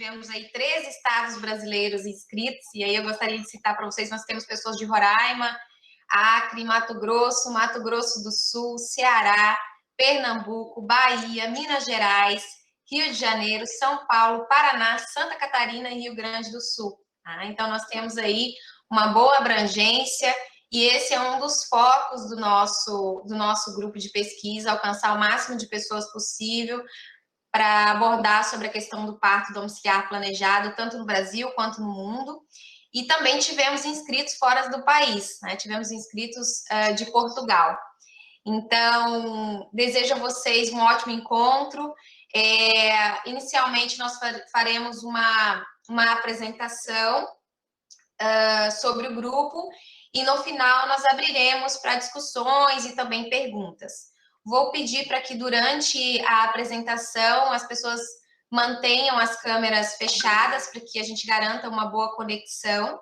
tivemos aí 13 estados brasileiros inscritos, e aí eu gostaria de citar para vocês, nós temos pessoas de Roraima, Acre, Mato Grosso do Sul, Ceará, Pernambuco, Bahia, Minas Gerais, Rio de Janeiro, São Paulo, Paraná, Santa Catarina e Rio Grande do Sul. Tá? Então, nós temos aí uma boa abrangência, e esse é um dos focos do nosso grupo de pesquisa, alcançar o máximo de pessoas possível para abordar sobre a questão do parto domiciliar planejado, tanto no Brasil quanto no mundo. E também tivemos inscritos fora do país, né? Tivemos inscritos de Portugal. Então, desejo a vocês um ótimo encontro. Inicialmente, nós faremos uma apresentação sobre o grupo, e no final nós abriremos para discussões e também perguntas. Vou pedir para que durante a apresentação as pessoas mantenham as câmeras fechadas, para que a gente garanta uma boa conexão.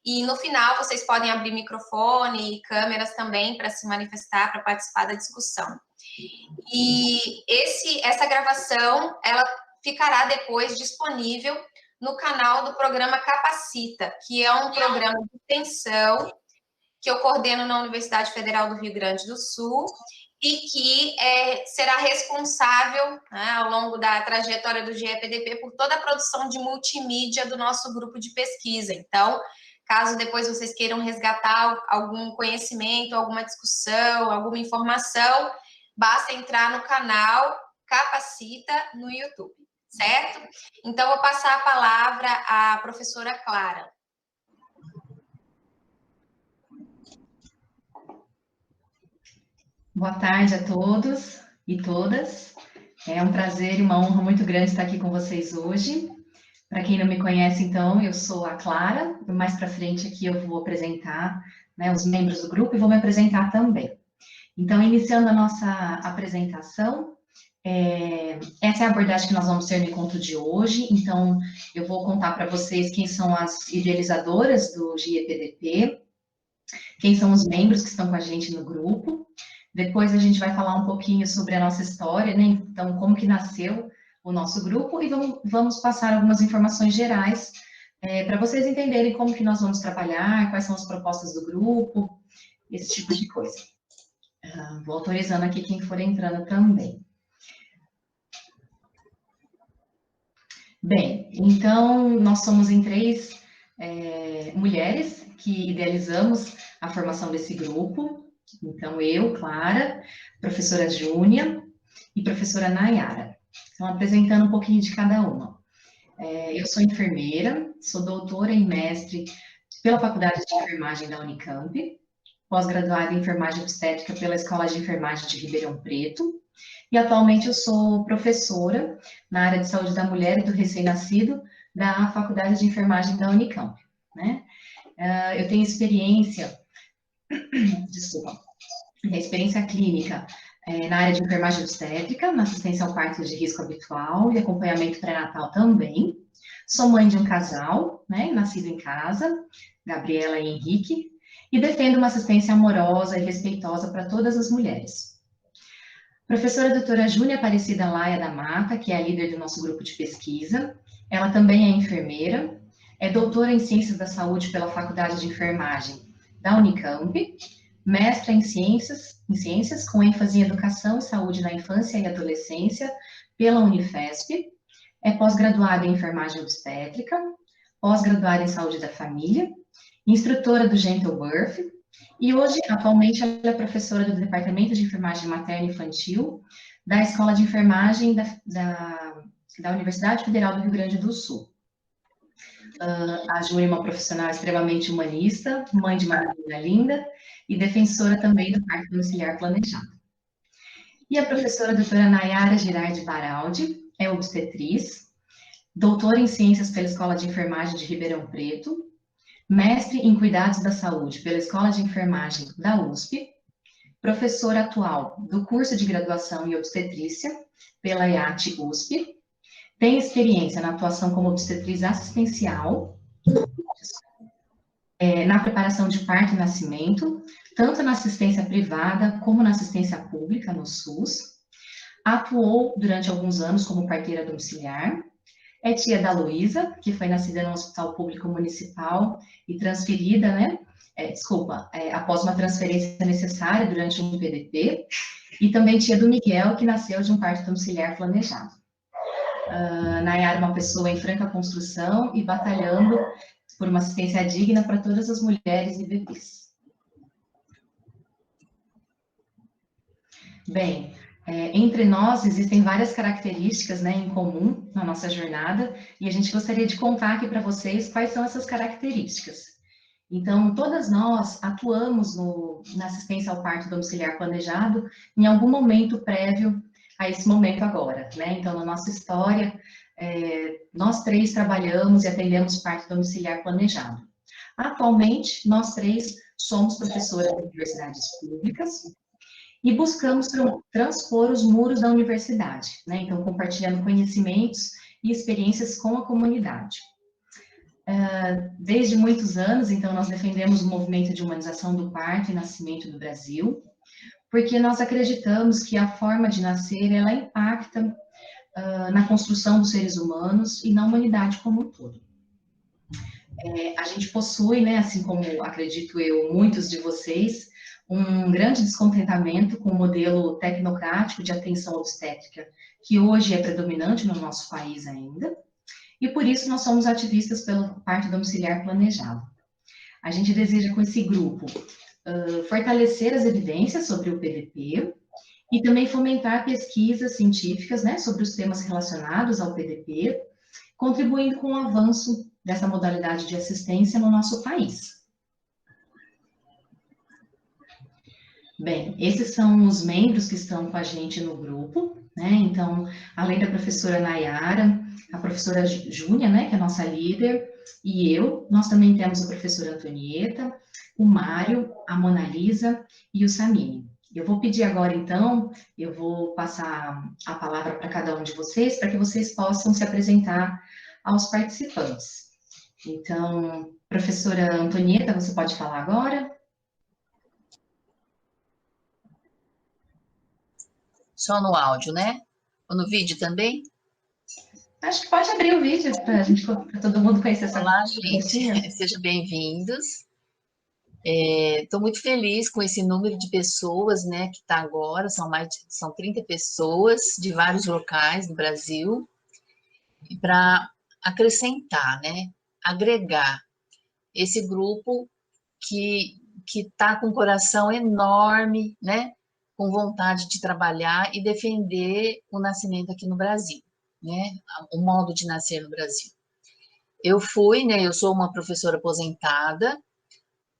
E no final vocês podem abrir microfone e câmeras também para se manifestar, para participar da discussão. E essa gravação, ela ficará depois disponível no canal do programa Capacita, que é um programa de extensão que eu coordeno na Universidade Federal do Rio Grande do Sul, e que será responsável, né, ao longo da trajetória do GEPDP, por toda a produção de multimídia do nosso grupo de pesquisa. Então, caso depois vocês queiram resgatar algum conhecimento, alguma discussão, alguma informação, basta entrar no canal Capacita no YouTube, certo? Então, vou passar a palavra à professora Clara. Boa tarde a todos e todas. É um prazer e uma honra muito grande estar aqui com vocês hoje. Para quem não me conhece, então, eu sou a Clara. Mais para frente aqui eu vou apresentar, né, os membros do grupo e vou me apresentar também. Então, iniciando a nossa apresentação, essa é a abordagem que nós vamos ter no encontro de hoje. Então, eu vou contar para vocês quem são as idealizadoras do GEPDP, quem são os membros que estão com a gente no grupo. Depois a gente vai falar um pouquinho sobre a nossa história, né? Então, como que nasceu o nosso grupo, e vamos passar algumas informações gerais para vocês entenderem como que nós vamos trabalhar, quais são as propostas do grupo, esse tipo de coisa. Vou autorizando aqui quem for entrando também. Bem, então, nós somos em 3 mulheres que idealizamos a formação desse grupo. Então, eu, Clara, professora Júnia e professora Nayara. Então, apresentando um pouquinho de cada uma. Eu sou enfermeira, sou doutora e mestre pela Faculdade de Enfermagem da Unicamp, pós-graduada em Enfermagem Obstétrica pela Escola de Enfermagem de Ribeirão Preto, e atualmente eu sou professora na área de saúde da mulher e do recém-nascido da Faculdade de Enfermagem da Unicamp, né? Eu tenho experiência clínica na área de enfermagem obstétrica, na assistência ao parto de risco habitual e acompanhamento pré-natal também. Sou mãe de um casal, né, nascido em casa, Gabriela e Henrique, e defendo uma assistência amorosa e respeitosa para todas as mulheres. Professora doutora Júnia Aparecida Laia da Mata, que é a líder do nosso grupo de pesquisa, ela também é enfermeira, é doutora em Ciências da Saúde pela Faculdade de Enfermagem da Unicamp, mestra em ciências com ênfase em Educação e Saúde na Infância e Adolescência pela Unifesp, é pós-graduada em Enfermagem Obstétrica, pós-graduada em Saúde da Família, instrutora do Gentle Birth, e hoje, atualmente, ela é professora do Departamento de Enfermagem Materna e Infantil da Escola de Enfermagem da Universidade Federal do Rio Grande do Sul. A Júlia é uma profissional extremamente humanista, mãe de uma menina linda e defensora também do parto domiciliar planejado. E a professora doutora Nayara Girardi Baraldi é obstetriz, doutora em Ciências pela Escola de Enfermagem de Ribeirão Preto, mestre em Cuidados da Saúde pela Escola de Enfermagem da USP, professora atual do curso de graduação em obstetrícia pela EAT USP, tem experiência na atuação como obstetriz assistencial, na preparação de parto e nascimento, tanto na assistência privada como na assistência pública, no SUS. Atuou durante alguns anos como parteira domiciliar, É tia da Luísa, que foi nascida no Hospital Público Municipal e transferida, né? Após uma transferência necessária durante um PDP. E também tia do Miguel, que nasceu de um parto domiciliar planejado. Nayara é uma pessoa em franca construção e batalhando por uma assistência digna para todas as mulheres e bebês. Bem, entre nós existem várias características, né, em comum na nossa jornada, e a gente gostaria de contar aqui para vocês quais são essas características. Então, todas nós atuamos na assistência ao parto domiciliar planejado em algum momento prévio a esse momento agora, né? Então, na nossa história, nós três trabalhamos e atendemos parto domiciliar planejado. Atualmente, nós três somos professoras de universidades públicas e buscamos transpor os muros da universidade, né? Então, compartilhando conhecimentos e experiências com a comunidade. Desde muitos anos, então, nós defendemos o movimento de humanização do parto e nascimento do Brasil, porque nós acreditamos que a forma de nascer, ela impacta na construção dos seres humanos e na humanidade como um todo. A gente possui, né, assim como acredito eu, muitos de vocês, um grande descontentamento com o modelo tecnocrático de atenção obstétrica, que hoje é predominante no nosso país ainda, e por isso nós somos ativistas pelo parto domiciliar planejado. A gente deseja, com esse grupo, fortalecer as evidências sobre o PDP e também fomentar pesquisas científicas, né, sobre os temas relacionados ao PDP, contribuindo com o avanço dessa modalidade de assistência no nosso país. Bem, esses são os membros que estão com a gente no grupo, né? Então, além da professora Nayara, a professora Júnia, né, que é a nossa líder, e eu, nós também temos a professora Antonieta, o Mário, a Mona Lisa e o Samini. Eu vou pedir agora, então, eu vou passar a palavra para cada um de vocês, para que vocês possam se apresentar aos participantes. Então, professora Antonieta, você pode falar agora? Só no áudio, né? Ou no vídeo também? Acho que pode abrir o vídeo para todo mundo conhecer essa Olá, gente. rostinha. Sejam bem-vindos. Estou muito feliz com esse número de pessoas, né, que está agora. São 30 pessoas de vários locais do Brasil. E para acrescentar, né, agregar esse grupo que está com um coração enorme, né, com vontade de trabalhar e defender o nascimento aqui no Brasil, né, o modo de nascer no Brasil. Eu sou uma professora aposentada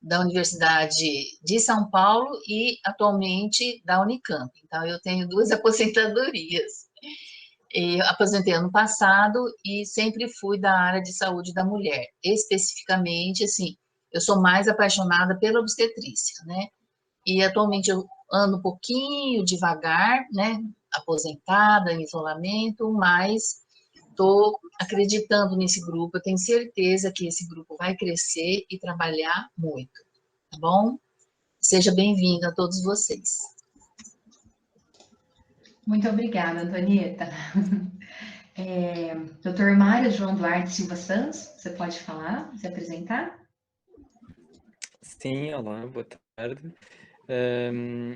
da Universidade de São Paulo e atualmente da Unicamp. Então, eu tenho 2 aposentadorias. Eu aposentei ano passado e sempre fui da área de saúde da mulher. Especificamente, assim, eu sou mais apaixonada pela obstetrícia, né? E atualmente eu ando um pouquinho devagar, né? Aposentada, em isolamento, mas estou acreditando nesse grupo. Eu tenho certeza que esse grupo vai crescer e trabalhar muito, tá bom? Seja bem-vindo a todos vocês. Muito obrigada, Antonieta. Doutor Mário João Duarte Silva Santos, você pode falar, se apresentar? Sim, olá, boa tarde.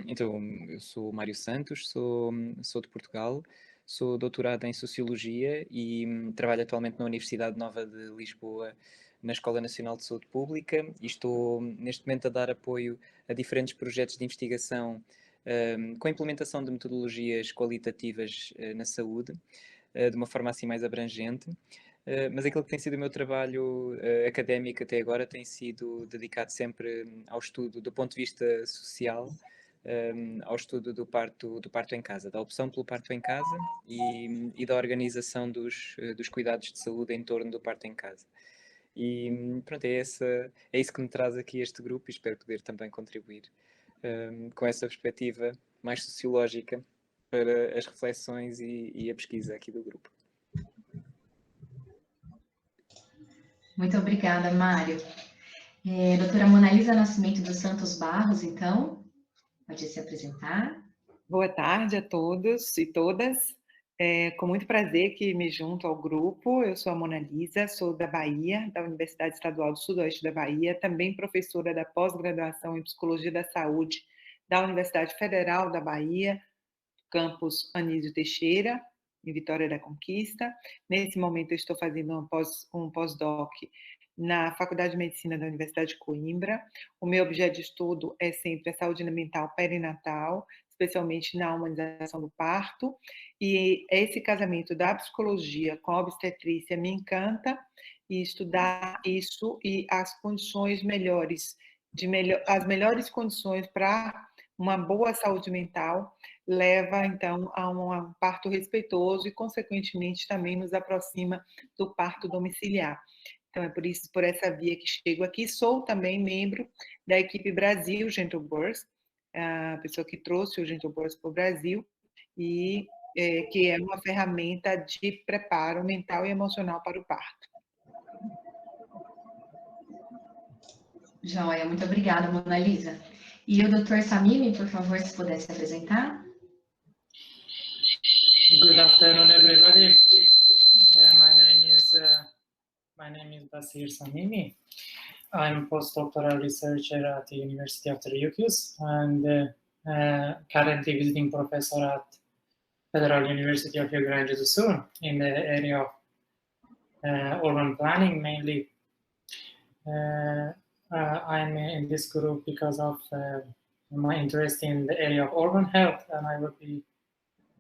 Então, eu sou Mário Santos, sou de Portugal, sou doutorado em Sociologia e trabalho atualmente na Universidade Nova de Lisboa, na Escola Nacional de Saúde Pública, e estou neste momento a dar apoio a diferentes projetos de investigação com a implementação de metodologias qualitativas na saúde, de uma forma assim mais abrangente. Mas aquilo que tem sido o meu trabalho académico até agora tem sido dedicado sempre ao estudo do ponto de vista social, ao estudo do parto em casa, da opção pelo parto em casa e da organização dos cuidados de saúde em torno do parto em casa. E pronto, é isso que me traz aqui este grupo e espero poder também contribuir com essa perspectiva mais sociológica para as reflexões e a pesquisa aqui do grupo. Muito obrigada, Mário. Doutora Mona Lisa Nascimento dos Santos Barros, então, pode se apresentar. Boa tarde a todos e todas. É com muito prazer que me junto ao grupo. Eu sou a Mona Lisa, sou da Bahia, da Universidade Estadual do Sudoeste da Bahia, também professora da pós-graduação em Psicologia da Saúde da Universidade Federal da Bahia, campus Anísio Teixeira, em Vitória da Conquista. Nesse momento eu estou fazendo um pós-doc na Faculdade de Medicina da Universidade de Coimbra. O meu objeto de estudo é sempre a saúde mental perinatal, especialmente na humanização do parto, e esse casamento da psicologia com a obstetrícia me encanta, e estudar isso e as condições melhores, as melhores condições para uma boa saúde mental leva, então, a um parto respeitoso e, consequentemente, também nos aproxima do parto domiciliar. Então, é por essa via que chego aqui. Sou também membro da equipe Brasil Gentle Birth, a pessoa que trouxe o Gentle Birth para o Brasil, e que é uma ferramenta de preparo mental e emocional para o parto. Joia, muito obrigada, Mona Lisa. E o Dr. Samimi, por favor, se pudesse apresentar. Good afternoon, everybody. My name is Basir Samimi. I'm postdoctoral researcher at the University of Syracuse and currently visiting professor at Federal University of Rio Grande do Sul in the area of urban planning mainly. I'm in this group because of my interest in the area of urban health, and I would be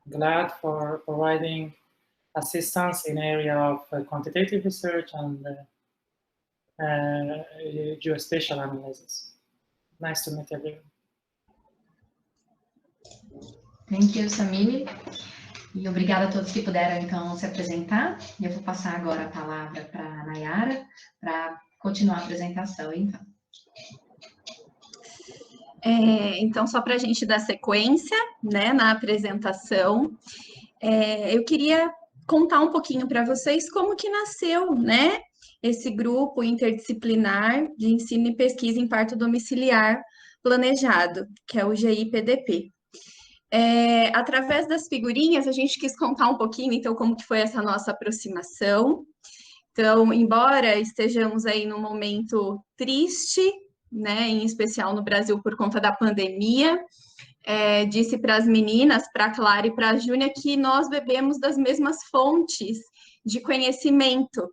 glad for providing assistance in area of quantitative research and geospatial analysis. Nice to meet everyone. Thank you, Samimi. E obrigada a todos que puderam, então, se apresentar. E eu vou passar agora a palavra para a Nayara, para continuar a apresentação, então. Então, só para a gente dar sequência, né, na apresentação, eu queria contar um pouquinho para vocês como que nasceu, né, esse grupo interdisciplinar de ensino e pesquisa em parto domiciliar planejado, que é o GIPDP. Através das figurinhas, a gente quis contar um pouquinho, então, como que foi essa nossa aproximação. Então, embora estejamos aí num momento triste, né, em especial no Brasil por conta da pandemia, disse para as meninas, para a Clara e para a Júnia, que nós bebemos das mesmas fontes de conhecimento,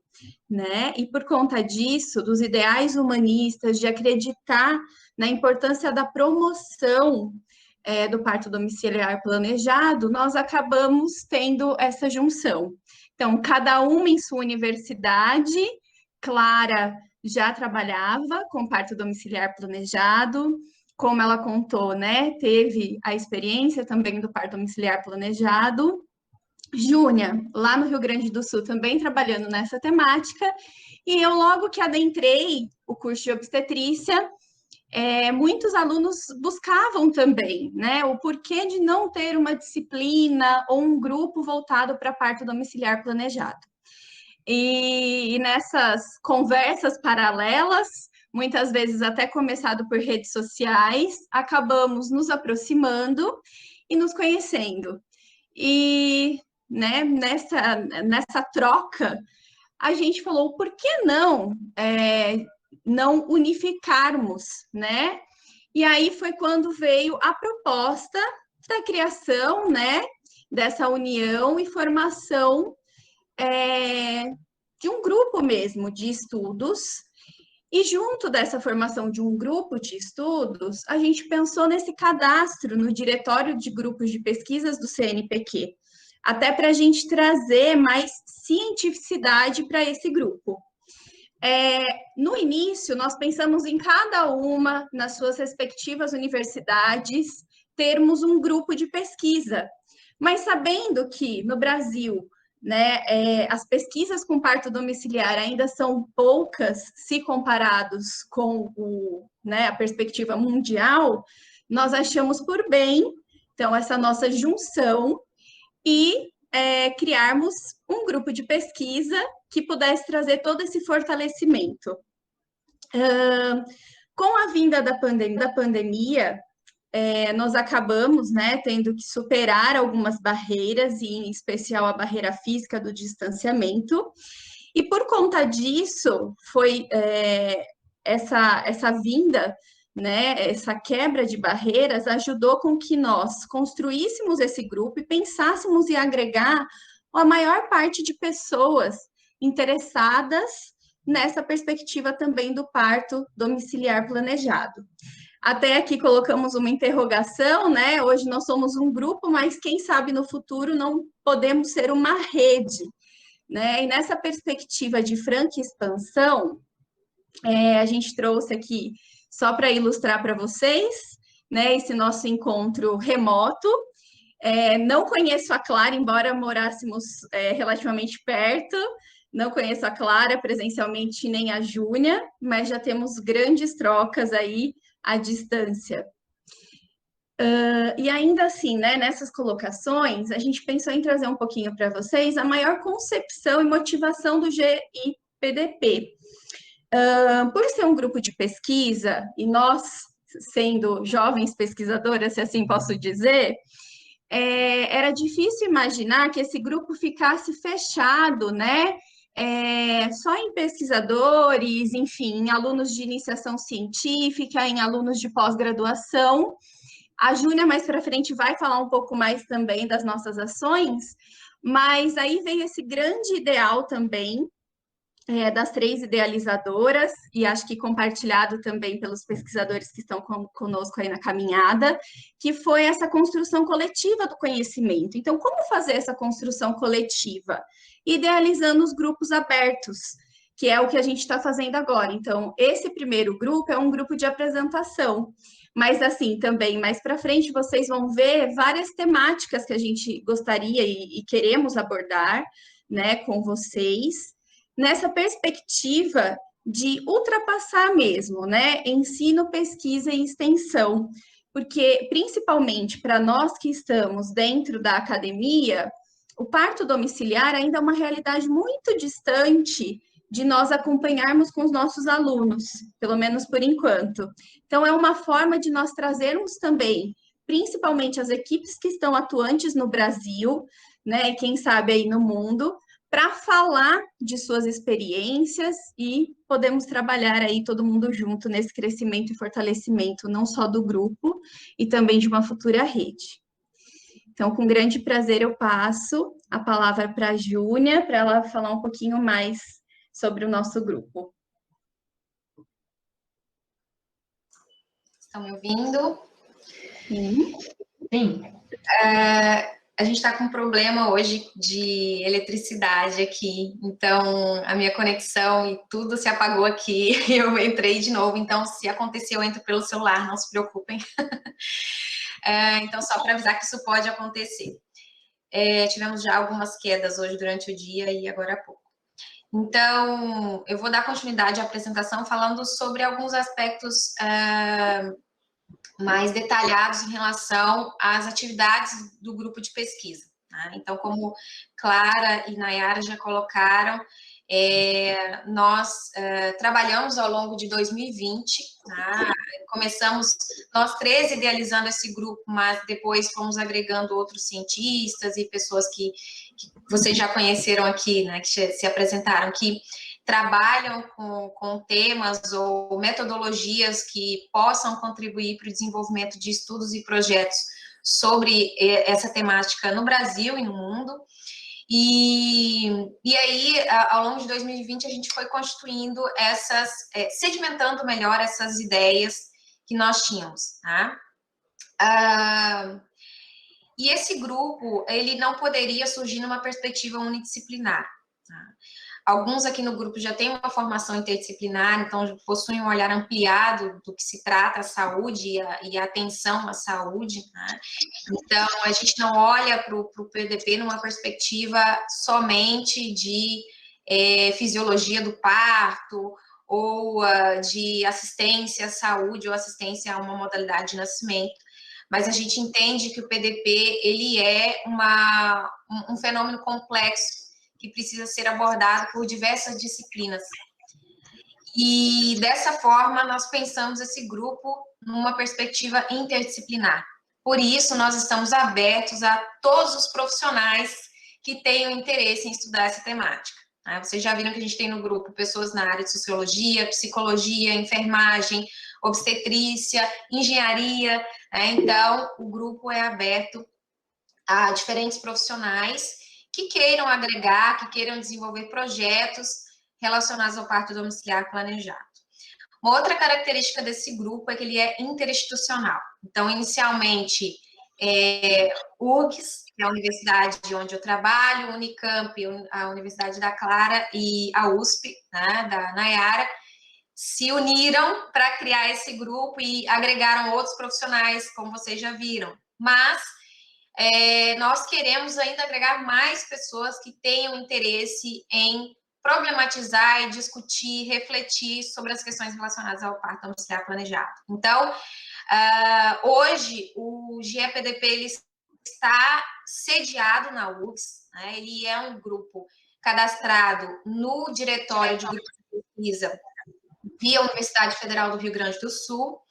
né? E por conta disso, dos ideais humanistas, de acreditar na importância da promoção do parto domiciliar planejado, nós acabamos tendo essa junção. Então, cada uma em sua universidade. Clara já trabalhava com parto domiciliar planejado, como ela contou, né, teve a experiência também do parto domiciliar planejado. Júnia, lá no Rio Grande do Sul, também trabalhando nessa temática, e eu logo que adentrei o curso de obstetrícia, muitos alunos buscavam também, né, o porquê de não ter uma disciplina ou um grupo voltado para parto domiciliar planejado. E nessas conversas paralelas, muitas vezes até começado por redes sociais, acabamos nos aproximando e nos conhecendo. E, né, nessa troca, a gente falou, por que não unificarmos, né? E aí foi quando veio a proposta da criação, né, dessa união e formação de um grupo mesmo de estudos. E junto dessa formação de um grupo de estudos, a gente pensou nesse cadastro no Diretório de Grupos de Pesquisas do CNPq, até para a gente trazer mais cientificidade para esse grupo. No início, nós pensamos em cada uma, nas suas respectivas universidades, termos um grupo de pesquisa, mas sabendo que no Brasil, né, as pesquisas com parto domiciliar ainda são poucas se comparados com a perspectiva mundial, nós achamos por bem, então, essa nossa junção e criarmos um grupo de pesquisa que pudesse trazer todo esse fortalecimento. Com a vinda da pandemia, nós acabamos, né, tendo que superar algumas barreiras, e em especial a barreira física do distanciamento. E por conta disso, foi essa vinda, né, essa quebra de barreiras ajudou com que nós construíssemos esse grupo e pensássemos em agregar a maior parte de pessoas interessadas nessa perspectiva também do parto domiciliar planejado. Até aqui colocamos uma interrogação, né? Hoje nós somos um grupo, mas quem sabe no futuro não podemos ser uma rede, né? E nessa perspectiva de franca expansão, a gente trouxe aqui, só para ilustrar para vocês, né, esse nosso encontro remoto. Não conheço a Clara, embora morássemos relativamente perto, não conheço a Clara presencialmente nem a Júnia, mas já temos grandes trocas aí à distância. E ainda assim, né, nessas colocações, a gente pensou em trazer um pouquinho para vocês a maior concepção e motivação do GIPDP. Por ser um grupo de pesquisa, e nós sendo jovens pesquisadoras, se assim posso dizer, era difícil imaginar que esse grupo ficasse fechado, né? Só em pesquisadores, enfim, em alunos de iniciação científica, em alunos de pós-graduação. A Júnia, mais para frente, vai falar um pouco mais também das nossas ações, mas aí veio esse grande ideal também, das 3 idealizadoras, e acho que compartilhado também pelos pesquisadores que estão conosco aí na caminhada, que foi essa construção coletiva do conhecimento. Então, como fazer essa construção coletiva? Idealizando os grupos abertos, que é o que a gente está fazendo agora. Então, esse primeiro grupo é um grupo de apresentação, mas assim, também, mais para frente, vocês vão ver várias temáticas que a gente gostaria e queremos abordar, né, com vocês, nessa perspectiva de ultrapassar mesmo, né, ensino, pesquisa e extensão, porque, principalmente para nós que estamos dentro da academia, o parto domiciliar ainda é uma realidade muito distante de nós acompanharmos com os nossos alunos, pelo menos por enquanto. Então, é uma forma de nós trazermos também, principalmente as equipes que estão atuantes no Brasil, né, e quem sabe aí no mundo, para falar de suas experiências e podemos trabalhar aí todo mundo junto nesse crescimento e fortalecimento, não só do grupo, e também de uma futura rede. Então, com grande prazer, eu passo a palavra para a Júnia, para ela falar um pouquinho mais sobre o nosso grupo. Estão me ouvindo? Sim. Sim. A gente está com um problema hoje de eletricidade aqui, então a minha conexão e tudo se apagou aqui, eu entrei de novo, então se acontecer eu entro pelo celular, não se preocupem. Então só para avisar que isso pode acontecer. Tivemos já algumas quedas hoje durante o dia e agora há pouco. Então, eu vou dar continuidade à apresentação falando sobre alguns aspectos mais detalhados em relação às atividades do grupo de pesquisa. Né? Então, como Clara e Nayara já colocaram, nós trabalhamos ao longo de 2020, tá? Começamos nós 3 idealizando esse grupo, mas depois fomos agregando outros cientistas e pessoas que vocês já conheceram aqui, né, que se apresentaram, que trabalham com temas ou metodologias que possam contribuir para o desenvolvimento de estudos e projetos sobre essa temática no Brasil e no mundo. E aí, ao longo de 2020, a gente foi constituindo sedimentando melhor essas ideias que nós tínhamos, tá? E esse grupo, ele não poderia surgir numa perspectiva unidisciplinar, tá? Alguns aqui no grupo já têm uma formação interdisciplinar, então possuem um olhar ampliado do que se trata a saúde e a atenção à saúde, né? Então, a gente não olha para o PDP numa perspectiva somente de fisiologia do parto, ou de assistência à saúde, ou assistência a uma modalidade de nascimento, mas a gente entende que o PDP, ele é um fenômeno complexo, que precisa ser abordado por diversas disciplinas. E dessa forma, nós pensamos esse grupo numa perspectiva interdisciplinar. Por isso, nós estamos abertos a todos os profissionais que tenham interesse em estudar essa temática. Vocês já viram que a gente tem no grupo pessoas na área de sociologia, psicologia, enfermagem, obstetrícia, engenharia. Então, o grupo é aberto a diferentes profissionais que queiram agregar, que queiram desenvolver projetos relacionados ao parto domiciliar planejado. Uma outra característica desse grupo é que ele é interinstitucional. Então, inicialmente, URGS, que é a universidade onde eu trabalho, Unicamp, a Universidade da Clara e a USP, né, da Nayara, se uniram para criar esse grupo e agregaram outros profissionais, como vocês já viram. Mas nós queremos ainda agregar mais pessoas que tenham interesse em problematizar e discutir, refletir sobre as questões relacionadas ao parto domiciliar planejado. Então, hoje, o GEPDP ele está sediado na URGS, né? Ele é um grupo cadastrado no Diretório de Grupo de Pesquisa via Universidade Federal do Rio Grande do Sul,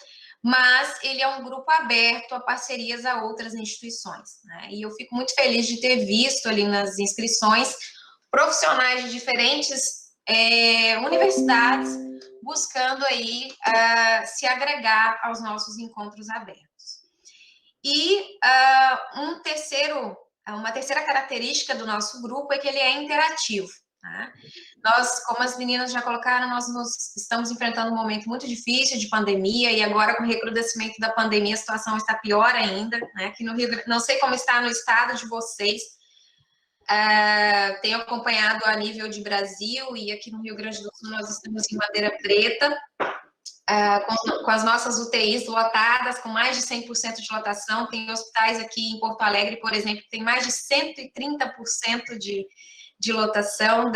mas ele é um grupo aberto a parcerias a outras instituições, né? E eu fico muito feliz de ter visto ali nas inscrições profissionais de diferentes universidades buscando aí se agregar aos nossos encontros abertos. E uma terceira característica do nosso grupo é que ele é interativo. Tá? Nós, como as meninas já colocaram, nós estamos enfrentando um momento muito difícil de pandemia, e agora com o recrudescimento da pandemia a situação está pior ainda, né? Aqui no Rio, não sei como está no estado de vocês, tenho acompanhado a nível de Brasil, e aqui no Rio Grande do Sul nós estamos em bandeira preta, com as nossas UTIs lotadas, com mais de 100% de lotação. Tem hospitais aqui em Porto Alegre, por exemplo, que tem mais de 130% de lotação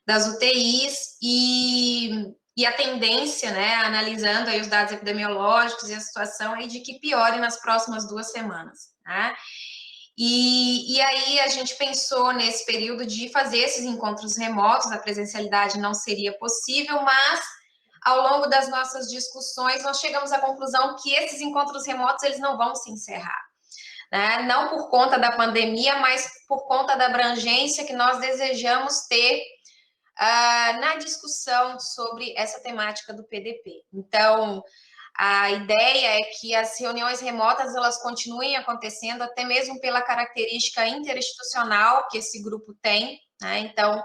das UTIs, e a tendência, né, analisando aí os dados epidemiológicos e a situação, é de que piore nas próximas 2 semanas, né? E aí a gente pensou nesse período de fazer esses encontros remotos, a presencialidade não seria possível, mas ao longo das nossas discussões nós chegamos à conclusão que esses encontros remotos eles não vão se encerrar, né? Não por conta da pandemia, mas por conta da abrangência que nós desejamos ter na discussão sobre essa temática do PDP. Então, a ideia é que as reuniões remotas elas continuem acontecendo, até mesmo pela característica interinstitucional que esse grupo tem, né? Então,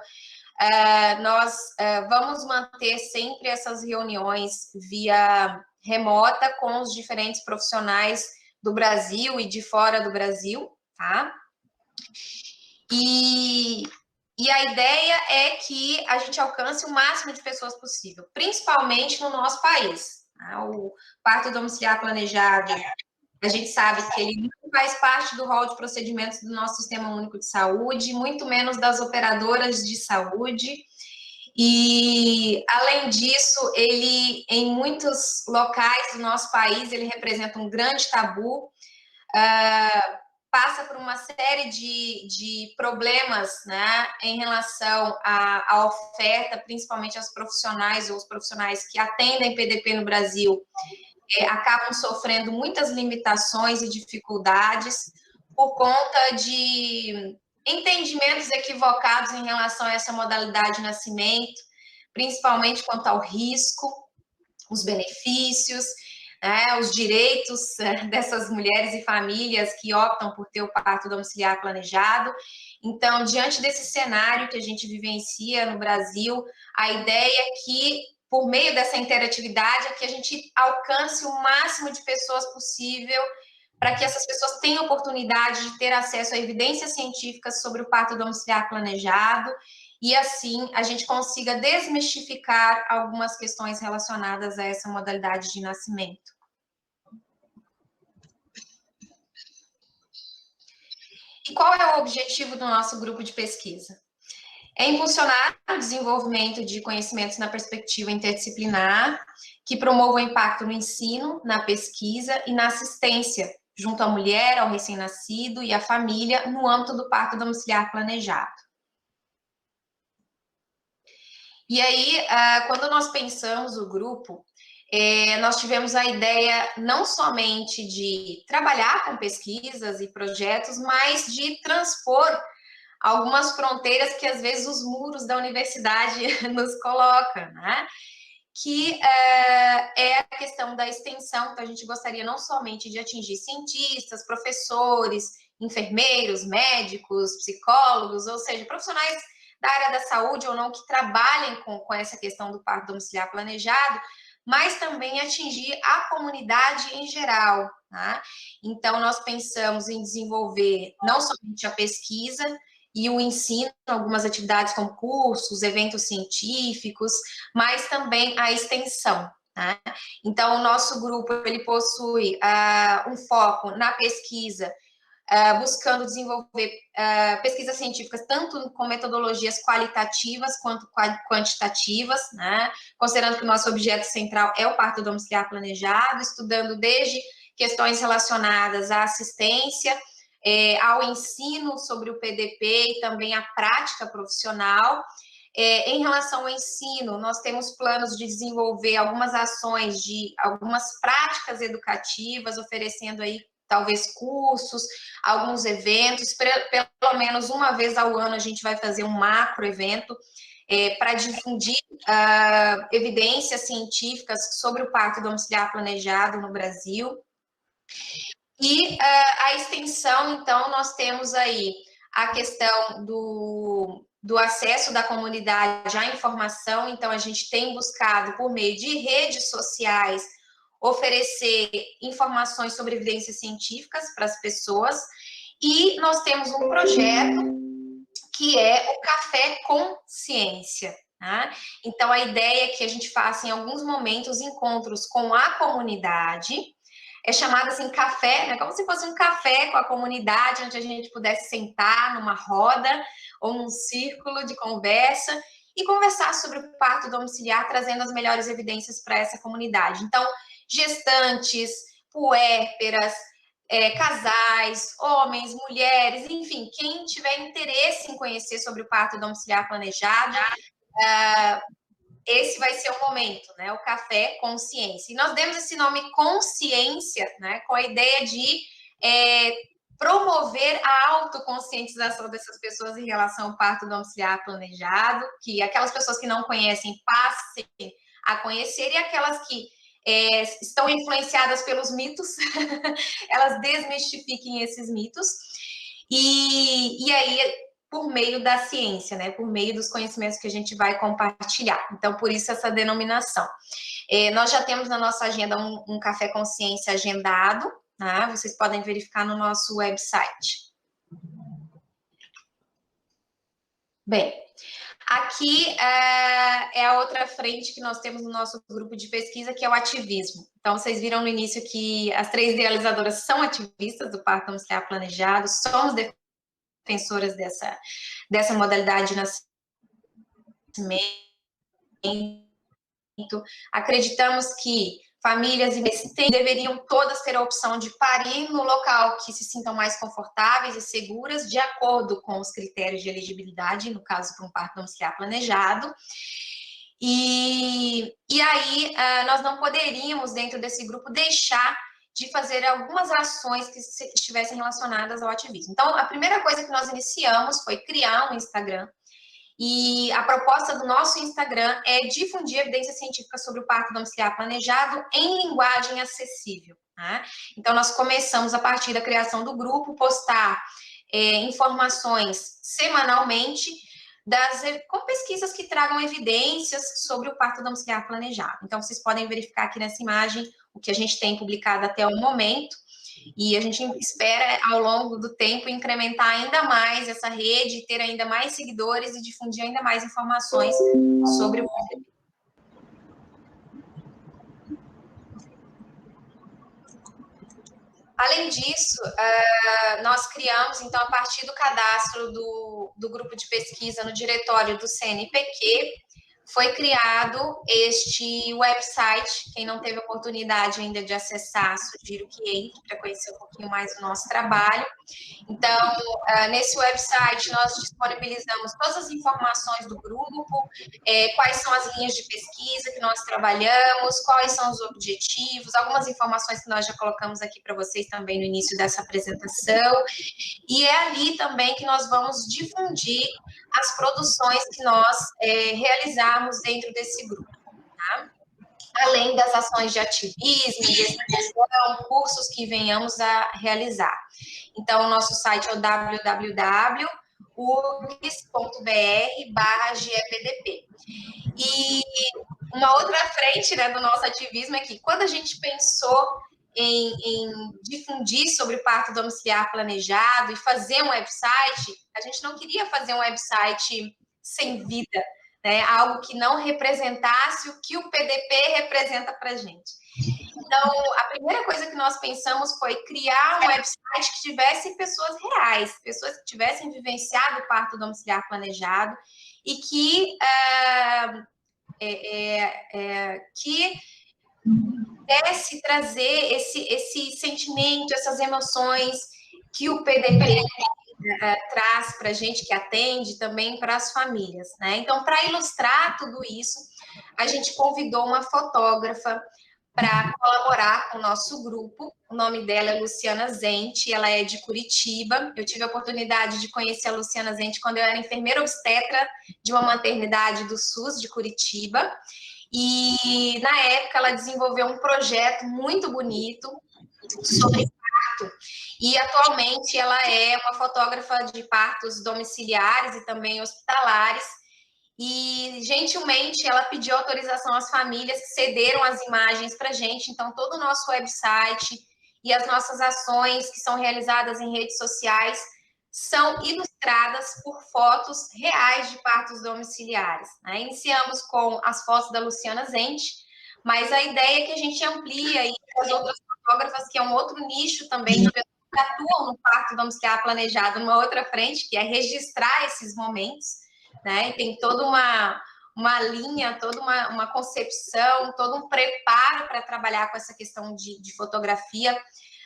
nós vamos manter sempre essas reuniões via remota com os diferentes profissionais do Brasil e de fora do Brasil, tá? E a ideia é que a gente alcance o máximo de pessoas possível, principalmente no nosso país. O parto domiciliar planejado, a gente sabe que ele não faz parte do rol de procedimentos do nosso Sistema Único de Saúde, muito menos das operadoras de saúde. E, além disso, ele, em muitos locais do nosso país, ele representa um grande tabu, passa por uma série de problemas, né, em relação à oferta, principalmente aos profissionais ou os profissionais que atendem PDP no Brasil, acabam sofrendo muitas limitações e dificuldades por conta de entendimentos equivocados em relação a essa modalidade de nascimento, principalmente quanto ao risco, os benefícios, os direitos dessas mulheres e famílias que optam por ter o parto domiciliar planejado. Então, diante desse cenário que a gente vivencia no Brasil, a ideia é que, por meio dessa interatividade, é que a gente alcance o máximo de pessoas possível para que essas pessoas tenham oportunidade de ter acesso a evidências científicas sobre o parto domiciliar planejado, e assim a gente consiga desmistificar algumas questões relacionadas a essa modalidade de nascimento. E qual é o objetivo do nosso grupo de pesquisa? É impulsionar o desenvolvimento de conhecimentos na perspectiva interdisciplinar, que promovam o impacto no ensino, na pesquisa e na assistência, junto à mulher, ao recém-nascido e à família, no âmbito do parto domiciliar planejado. E aí, quando nós pensamos o grupo, nós tivemos a ideia não somente de trabalhar com pesquisas e projetos, mas de transpor algumas fronteiras que às vezes os muros da universidade nos colocam, né? Que é a questão da extensão. Então, a gente gostaria não somente de atingir cientistas, professores, enfermeiros, médicos, psicólogos, ou seja, profissionais da área da saúde ou não que trabalhem com essa questão do parto domiciliar planejado, mas também atingir a comunidade em geral, tá? Então, nós pensamos em desenvolver não somente a pesquisa e o ensino, algumas atividades como cursos, eventos científicos, mas também a extensão, né? Então, o nosso grupo, ele possui um foco na pesquisa, buscando desenvolver pesquisas científicas tanto com metodologias qualitativas quanto quantitativas, né? Considerando que o nosso objeto central é o parto domiciliar planejado, estudando desde questões relacionadas à assistência, ao ensino sobre o PDP e também à prática profissional. Em relação ao ensino, nós temos planos de desenvolver algumas ações de algumas práticas educativas, oferecendo aí talvez cursos, alguns eventos, pelo menos uma vez ao ano a gente vai fazer um macro evento para difundir evidências científicas sobre o parto domiciliar planejado no Brasil. E a extensão, então, nós temos aí a questão do acesso da comunidade à informação. Então, a gente tem buscado, por meio de redes sociais, oferecer informações sobre evidências científicas para as pessoas. E nós temos um projeto que é o Café com Ciência. Tá? Então, a ideia é que a gente faça, em alguns momentos, encontros com a comunidade. É chamado assim café, né? Como se fosse um café com a comunidade, onde a gente pudesse sentar numa roda ou num círculo de conversa e conversar sobre o parto domiciliar, trazendo as melhores evidências para essa comunidade. Então, gestantes, puérperas, casais, homens, mulheres, enfim, quem tiver interesse em conhecer sobre o parto domiciliar planejado, esse vai ser o momento, né? O Café Consciência. E nós demos esse nome Consciência, né? Com a ideia de promover a autoconscientização dessas pessoas em relação ao parto domiciliar planejado, que aquelas pessoas que não conhecem passem a conhecer, e aquelas que estão influenciadas pelos mitos, elas desmistifiquem esses mitos. E aí, por meio da ciência, né? Por meio dos conhecimentos que a gente vai compartilhar. Então, por isso essa denominação. Nós já temos na nossa agenda um Café Consciência agendado, tá? Vocês podem verificar no nosso website. Bem, aqui é a outra frente que nós temos no nosso grupo de pesquisa, que é o ativismo. Então, vocês viram no início que as 3 idealizadoras são ativistas do parto domiciliar planejado, somos defensoras dessa modalidade de nascimento. Acreditamos que famílias e deveriam todas ter a opção de parir no local que se sintam mais confortáveis e seguras, de acordo com os critérios de elegibilidade, no caso, para um parto domiciliar planejado. E aí, nós não poderíamos, dentro desse grupo, deixar de fazer algumas ações que estivessem relacionadas ao ativismo. Então, a primeira coisa que nós iniciamos foi criar um Instagram, e a proposta do nosso Instagram é difundir evidência científica sobre o parto domiciliar planejado em linguagem acessível, né? Então, nós começamos, a partir da criação do grupo, postar informações semanalmente com pesquisas que tragam evidências sobre o parto domiciliar planejado. Então, vocês podem verificar aqui nessa imagem o que a gente tem publicado até o momento, e a gente espera, ao longo do tempo, incrementar ainda mais essa rede, ter ainda mais seguidores e difundir ainda mais informações sobre o PDP. Além disso, nós criamos, então, a partir do cadastro do grupo de pesquisa no diretório do CNPq, foi criado este website. Quem não teve oportunidade ainda de acessar, sugiro que entre para conhecer um pouquinho mais do nosso trabalho. Então, nesse website, nós disponibilizamos todas as informações do grupo, quais são as linhas de pesquisa que nós trabalhamos, quais são os objetivos, algumas informações que nós já colocamos aqui para vocês também no início dessa apresentação. E é ali também que nós vamos difundir as produções que nós realizamos dentro desse grupo, tá? Além das ações de ativismo, de extensão, cursos que venhamos a realizar. Então, o nosso site é o www.urgs.br/GEPDP. E uma outra frente, né, do nosso ativismo é que, quando a gente pensou em difundir sobre o parto domiciliar planejado e fazer um website, a gente não queria fazer um website sem vida, né? Algo que não representasse o que o PDP representa para a gente. Então, a primeira coisa que nós pensamos foi criar um website que tivesse pessoas reais, pessoas que tivessem vivenciado o parto domiciliar planejado e que pudesse trazer esse sentimento, essas emoções que o PDP traz para a gente, que atende também para as famílias, né? Então, para ilustrar tudo isso, a gente convidou uma fotógrafa para colaborar com o nosso grupo. O nome dela é Luciana Zente, ela é de Curitiba. Eu tive a oportunidade de conhecer a Luciana Zente quando eu era enfermeira obstetra de uma maternidade do SUS de Curitiba. E, na época, ela desenvolveu um projeto muito bonito sobre parto. E, atualmente, ela é uma fotógrafa de partos domiciliares e também hospitalares. E, gentilmente, ela pediu autorização às famílias que cederam as imagens para a gente. Então, todo o nosso website e as nossas ações que são realizadas em redes sociais são ilustradas por fotos reais de partos domiciliares, né? Iniciamos com as fotos da Luciana Zente, mas a ideia é que a gente amplie aí as outras fotógrafas, que é um outro nicho também de pessoas que atuam no parto domiciliar planejado, numa outra frente, que é registrar esses momentos, né? E tem toda uma linha, toda uma concepção, todo um preparo para trabalhar com essa questão de fotografia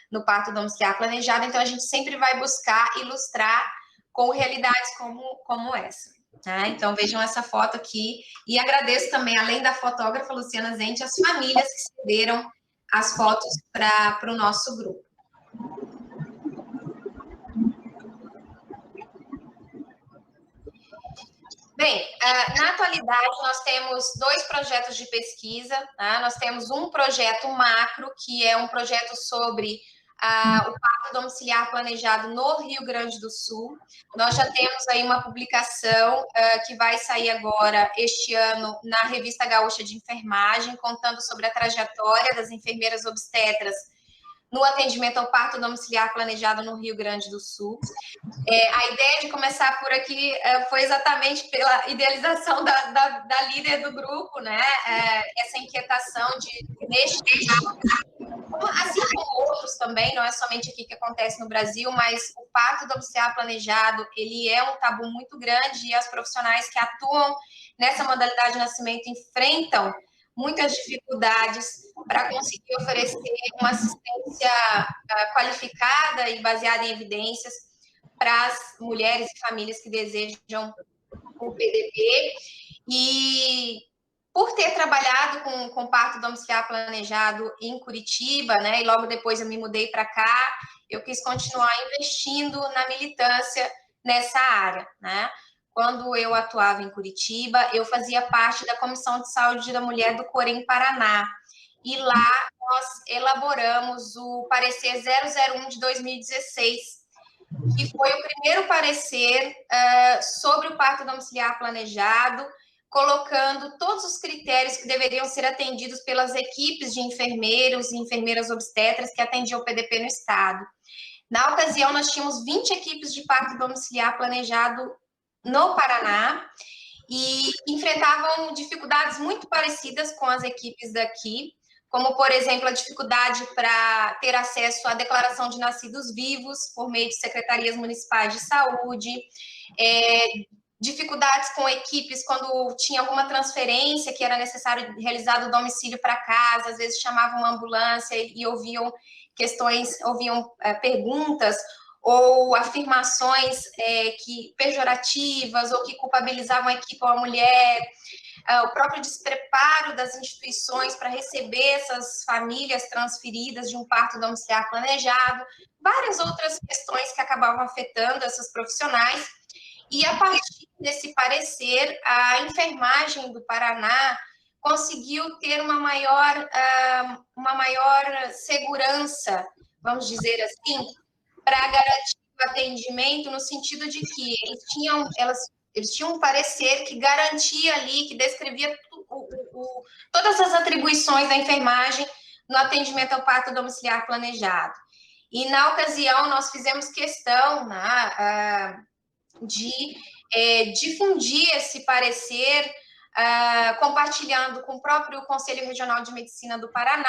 no parto domiciliar planejado. Então, a gente sempre vai buscar ilustrar com realidades como essa, né? Então, vejam essa foto aqui. E agradeço também, além da fotógrafa Luciana Zente, as famílias que cederam as fotos para o nosso grupo. Bem, na atualidade, nós temos 2 projetos de pesquisa, tá? Nós temos um projeto macro, que é um projeto sobre o parto domiciliar planejado no Rio Grande do Sul. Nós já temos aí uma publicação que vai sair agora, este ano, na Revista Gaúcha de Enfermagem, contando sobre a trajetória das enfermeiras obstetras no atendimento ao parto domiciliar planejado no Rio Grande do Sul. A ideia de começar por aqui foi exatamente pela idealização da líder do grupo, né? Essa inquietação de destinar, assim como outros também, não é somente aqui que acontece no Brasil, mas o parto domiciliar planejado, ele é um tabu muito grande e as profissionais que atuam nessa modalidade de nascimento enfrentam muitas dificuldades para conseguir oferecer uma assistência qualificada e baseada em evidências para as mulheres e famílias que desejam o PDP. E por ter trabalhado com parto domiciliar planejado em Curitiba, né, e logo depois eu me mudei para cá, eu quis continuar investindo na militância nessa área, né? Quando eu atuava em Curitiba, eu fazia parte da Comissão de Saúde da Mulher do Corém, Paraná. E lá nós elaboramos o parecer 001 de 2016, que foi o primeiro parecer sobre o parto domiciliar planejado, colocando todos os critérios que deveriam ser atendidos pelas equipes de enfermeiros e enfermeiras obstetras que atendiam o PDP no estado. Na ocasião, nós tínhamos 20 equipes de parto domiciliar planejado no Paraná, e enfrentavam dificuldades muito parecidas com as equipes daqui, como, por exemplo, a dificuldade para ter acesso à declaração de nascidos vivos por meio de secretarias municipais de saúde, dificuldades com equipes quando tinha alguma transferência que era necessário realizar do domicílio para casa, às vezes chamavam uma ambulância e ouviam perguntas ou afirmações que pejorativas ou que culpabilizavam a equipe ou a mulher, o próprio despreparo das instituições para receber essas famílias transferidas de um parto domiciliar planejado, várias outras questões que acabavam afetando essas profissionais. E a partir desse parecer, a enfermagem do Paraná conseguiu ter uma maior segurança, vamos dizer assim, para garantir o atendimento, no sentido de que eles tinham um parecer que garantia ali, que descrevia todas as atribuições da enfermagem no atendimento ao parto domiciliar planejado. E, na ocasião, nós fizemos questão, né, de difundir esse parecer, compartilhando com o próprio Conselho Regional de Medicina do Paraná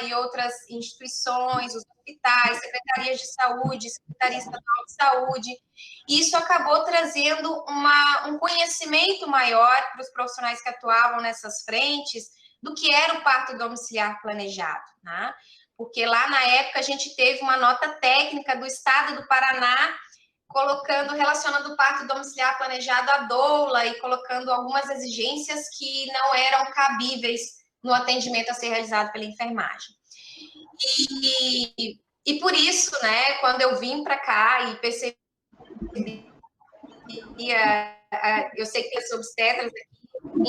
e outras instituições, os hospitais, secretarias de saúde, Secretaria Estadual de Saúde. E isso acabou trazendo um conhecimento maior para os profissionais que atuavam nessas frentes do que era o parto domiciliar planejado, né? Porque lá na época a gente teve uma nota técnica do Estado do Paraná relacionando o parto domiciliar planejado à doula e colocando algumas exigências que não eram cabíveis no atendimento a ser realizado pela enfermagem. E por isso, né, quando eu vim para cá e percebi, eu sei que tem obstetras aqui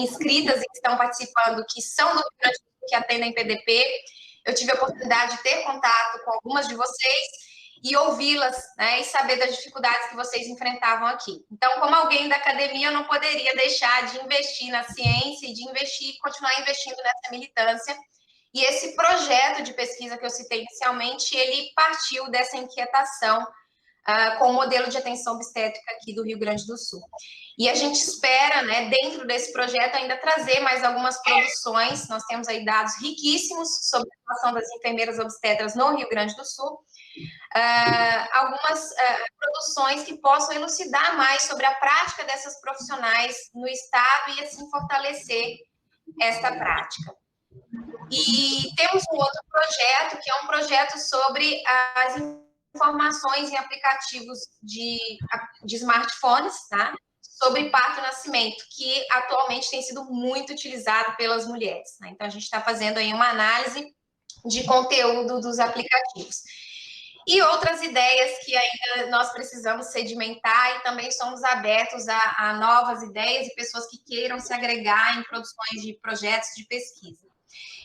inscritas e que estão participando, que são do Rio Grande do Sul, que atendem PDP, eu tive a oportunidade de ter contato com algumas de vocês e ouvi-las, né, e saber das dificuldades que vocês enfrentavam aqui. Então, como alguém da academia, eu não poderia deixar de investir na ciência e de continuar investindo nessa militância. E esse projeto de pesquisa que eu citei inicialmente, ele partiu dessa inquietação com o modelo de atenção obstétrica aqui do Rio Grande do Sul. E a gente espera, né, dentro desse projeto, ainda trazer mais algumas produções. Nós temos aí dados riquíssimos sobre a situação das enfermeiras obstetras no Rio Grande do Sul. Algumas produções que possam elucidar mais sobre a prática dessas profissionais no estado e assim fortalecer esta prática. E temos um outro projeto, que é um projeto sobre as informações em aplicativos de smartphones, tá? Sobre parto e nascimento, que atualmente tem sido muito utilizado pelas mulheres, né? Então, a gente está fazendo aí uma análise de conteúdo dos aplicativos. E outras ideias que ainda nós precisamos sedimentar e também somos abertos a novas ideias e pessoas que queiram se agregar em produções de projetos de pesquisa.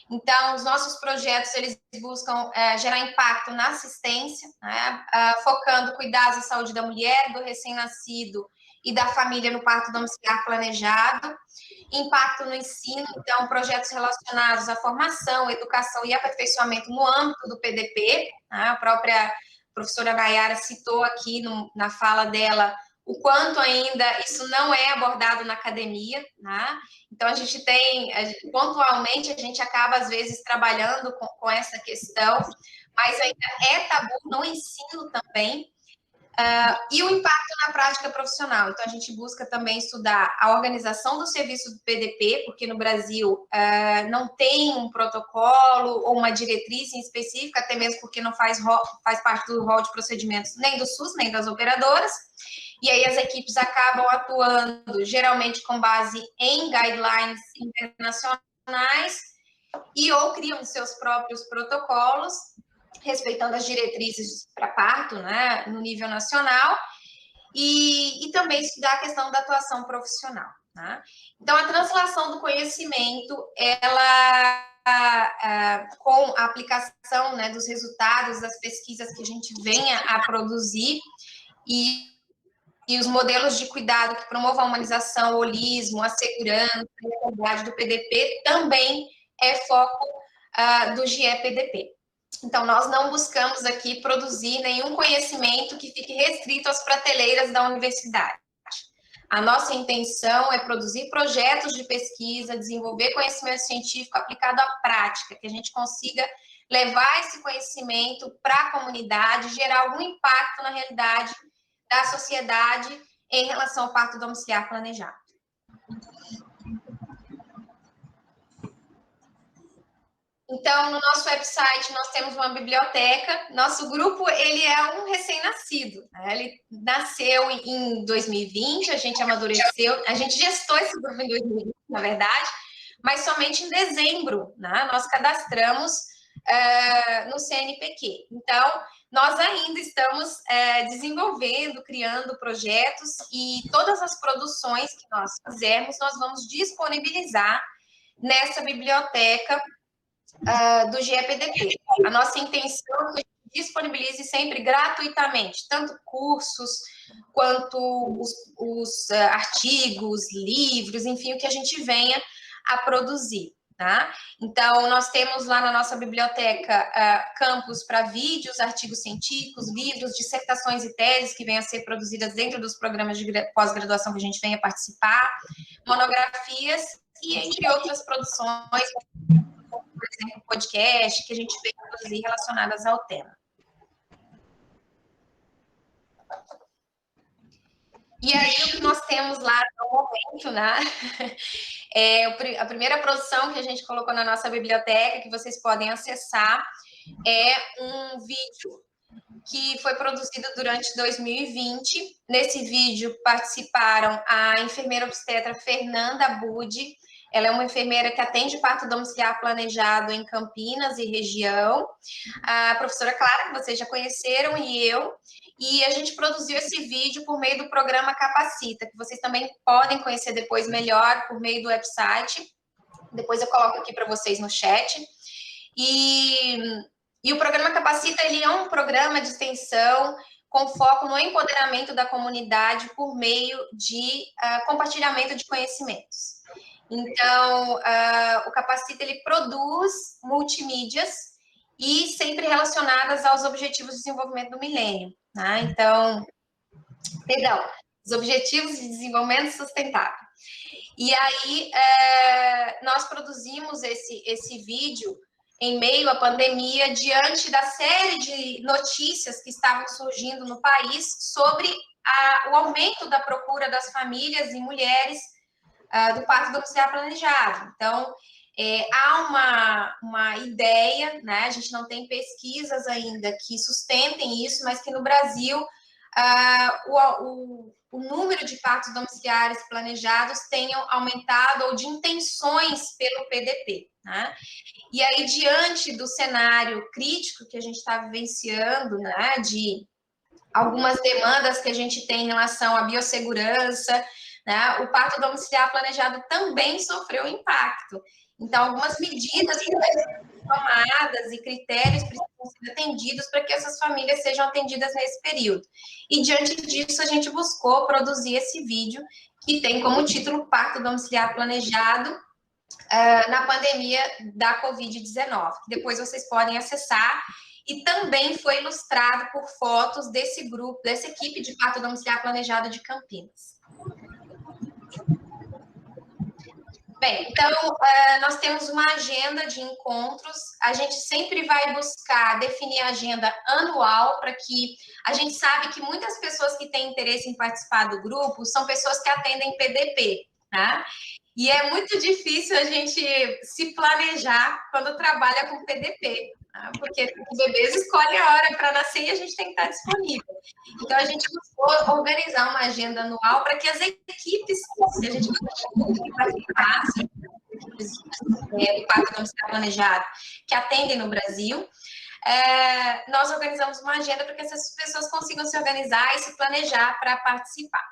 Então, os nossos projetos, eles buscam gerar impacto na assistência, né, focando cuidados à saúde da mulher, do recém-nascido e da família no parto domiciliar planejado, impacto no ensino, então, projetos relacionados à formação, educação e aperfeiçoamento no âmbito do PDP, né? A própria professora Nayara citou aqui na fala dela o quanto ainda isso não é abordado na academia, né? Então, a gente pontualmente, a gente acaba, às vezes, trabalhando com essa questão, mas ainda é tabu no ensino também, e o impacto na prática profissional. Então, a gente busca também estudar a organização do serviço do PDP, porque no Brasil não tem um protocolo ou uma diretriz em específica, até mesmo porque não faz parte do rol de procedimentos nem do SUS, nem das operadoras. E aí as equipes acabam atuando, geralmente com base em guidelines internacionais, ou criam seus próprios protocolos, respeitando as diretrizes para parto, né, no nível nacional, e também estudar a questão da atuação profissional, né? Então, a translação do conhecimento, ela, com a aplicação, né, dos resultados das pesquisas que a gente venha a produzir, e os modelos de cuidado que promovam a humanização, o holismo, a segurança e a qualidade do PDP também é foco do GE-PDP. Então, nós não buscamos aqui produzir nenhum conhecimento que fique restrito às prateleiras da universidade. A nossa intenção é produzir projetos de pesquisa, desenvolver conhecimento científico aplicado à prática, que a gente consiga levar esse conhecimento para a comunidade, gerar algum impacto na realidade da sociedade em relação ao parto domiciliar planejado. Então, no nosso website, nós temos uma biblioteca. Nosso grupo, ele é um recém-nascido, né? Ele nasceu em 2020, a gente amadureceu, a gente gestou esse grupo em 2020, na verdade, mas somente em dezembro, né? Nós cadastramos no CNPq. Então, nós ainda estamos desenvolvendo, criando projetos, e todas as produções que nós fizermos, nós vamos disponibilizar nessa biblioteca do GEPDP. A nossa intenção é que a gente disponibilize sempre gratuitamente, tanto cursos, quanto os artigos, livros, enfim, o que a gente venha a produzir, tá? Então, nós temos lá na nossa biblioteca campos para vídeos, artigos científicos, livros, dissertações e teses que venham a ser produzidas dentro dos programas de pós-graduação que a gente venha participar, monografias e entre outras produções, por exemplo, podcast, que a gente vem produzir relacionadas ao tema. E aí, o que nós temos lá no momento, né? A primeira produção que a gente colocou na nossa biblioteca, que vocês podem acessar, é um vídeo que foi produzido durante 2020. Nesse vídeo participaram a enfermeira obstetra Fernanda Budi. Ela é uma enfermeira que atende parto domiciliar planejado em Campinas e região. A professora Clara, que vocês já conheceram, e eu. E a gente produziu esse vídeo por meio do programa Capacita, que vocês também podem conhecer depois melhor por meio do website. Depois eu coloco aqui para vocês no chat. E o programa Capacita, ele é um programa de extensão com foco no empoderamento da comunidade por meio de compartilhamento de conhecimentos. Então, o Capacita, ele produz multimídias e sempre relacionadas aos Objetivos de Desenvolvimento do Milênio, né? Então, perdão, os Objetivos de Desenvolvimento Sustentável. E aí, nós produzimos esse vídeo em meio à pandemia, diante da série de notícias que estavam surgindo no país sobre o aumento da procura das famílias e mulheres do parto domiciliar planejado. Então, há uma ideia, né? A gente não tem pesquisas ainda que sustentem isso, mas que no Brasil o número de partos domiciliares planejados tenham aumentado, ou de intenções pelo PDP, né? E aí, diante do cenário crítico que a gente está vivenciando, né, de algumas demandas que a gente tem em relação à biossegurança, né, o parto domiciliar planejado também sofreu impacto. Então, algumas medidas precisam ser tomadas e critérios precisam ser atendidos para que essas famílias sejam atendidas nesse período. E, diante disso, a gente buscou produzir esse vídeo, que tem como título Parto Domiciliar Planejado na pandemia da Covid-19. Depois vocês podem acessar, e também foi ilustrado por fotos desse grupo, dessa equipe de parto domiciliar planejado de Campinas. Bem, então, nós temos uma agenda de encontros. A gente sempre vai buscar definir a agenda anual, para que a gente sabe que muitas pessoas que têm interesse em participar do grupo são pessoas que atendem PDP, tá? E é muito difícil a gente se planejar quando trabalha com PDP, tá? Porque os bebês escolhem a hora para nascer e a gente tem que estar disponível. Então, a gente buscou organizar uma agenda anual para que as equipes, se a gente participasse do parto domiciliar planejado, que atendem no Brasil, nós organizamos uma agenda para que essas pessoas consigam se organizar e se planejar para participar.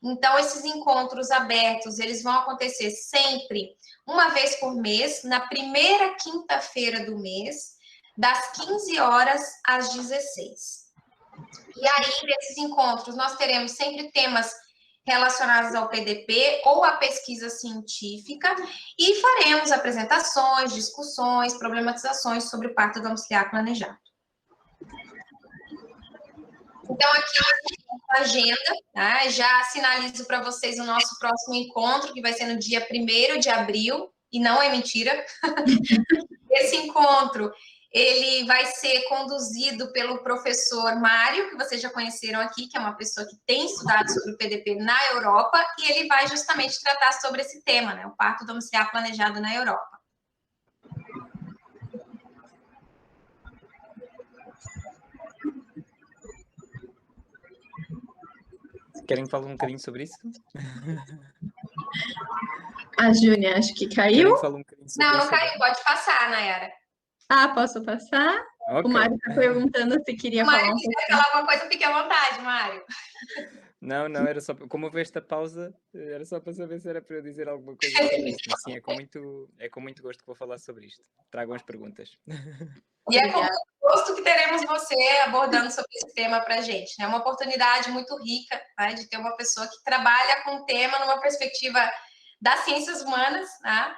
Então, esses encontros abertos, eles vão acontecer sempre uma vez por mês, na primeira quinta-feira do mês, das 15 horas às 16. E aí, nesses encontros, nós teremos sempre temas relacionados ao PDP ou à pesquisa científica, e faremos apresentações, discussões, problematizações sobre o parto domiciliar planejado. Então, aqui a agenda, tá? Já sinalizo para vocês o nosso próximo encontro, que vai ser no dia 1º de abril, e não é mentira. Esse encontro, Ele vai ser conduzido pelo professor Mário, que vocês já conheceram aqui, que é uma pessoa que tem estudado sobre o PDP na Europa, e ele vai justamente tratar sobre esse tema, né, o parto domiciliar planejado na Europa. Querem falar um bocadinho sobre isso? A Júnia, acho que caiu. Querem falar um bocadinho sobre Não, isso? não caiu, pode passar, Nayara. Ah, posso passar? Okay. O Mário está perguntando se queria falar um pouquinho. Se quiser falar alguma coisa, fique à vontade, Mário. Não, era só, como houve esta pausa, era só para saber se era para eu dizer alguma coisa sobre isto, mas sim, é com muito gosto que vou falar sobre isto. Tragam as perguntas. E é com muito gosto que teremos você abordando sobre esse tema para a gente. É uma oportunidade muito rica, né, de ter uma pessoa que trabalha com o tema numa perspectiva das ciências humanas, né,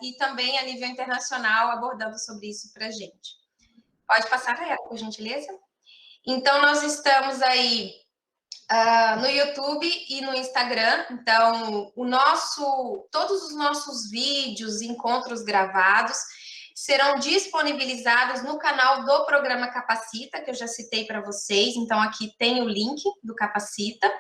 e também a nível internacional, abordando sobre isso para a gente. Pode passar, Nayara, por gentileza? Então, nós estamos aí no YouTube e no Instagram. Então, todos os nossos vídeos, encontros gravados, serão disponibilizados no canal do Programa Capacita, que eu já citei para vocês. Então, aqui tem o link do Capacita.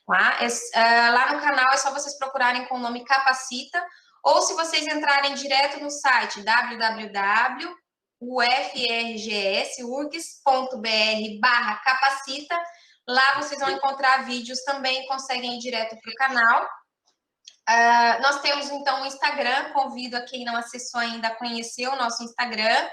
Lá no canal é só vocês procurarem com o nome Capacita, ou se vocês entrarem direto no site www.ufrgs.urgs.br/capacita, lá vocês vão encontrar vídeos também, conseguem ir direto para o canal. Nós temos, então, o Instagram, convido a quem não acessou ainda a conhecer o nosso Instagram,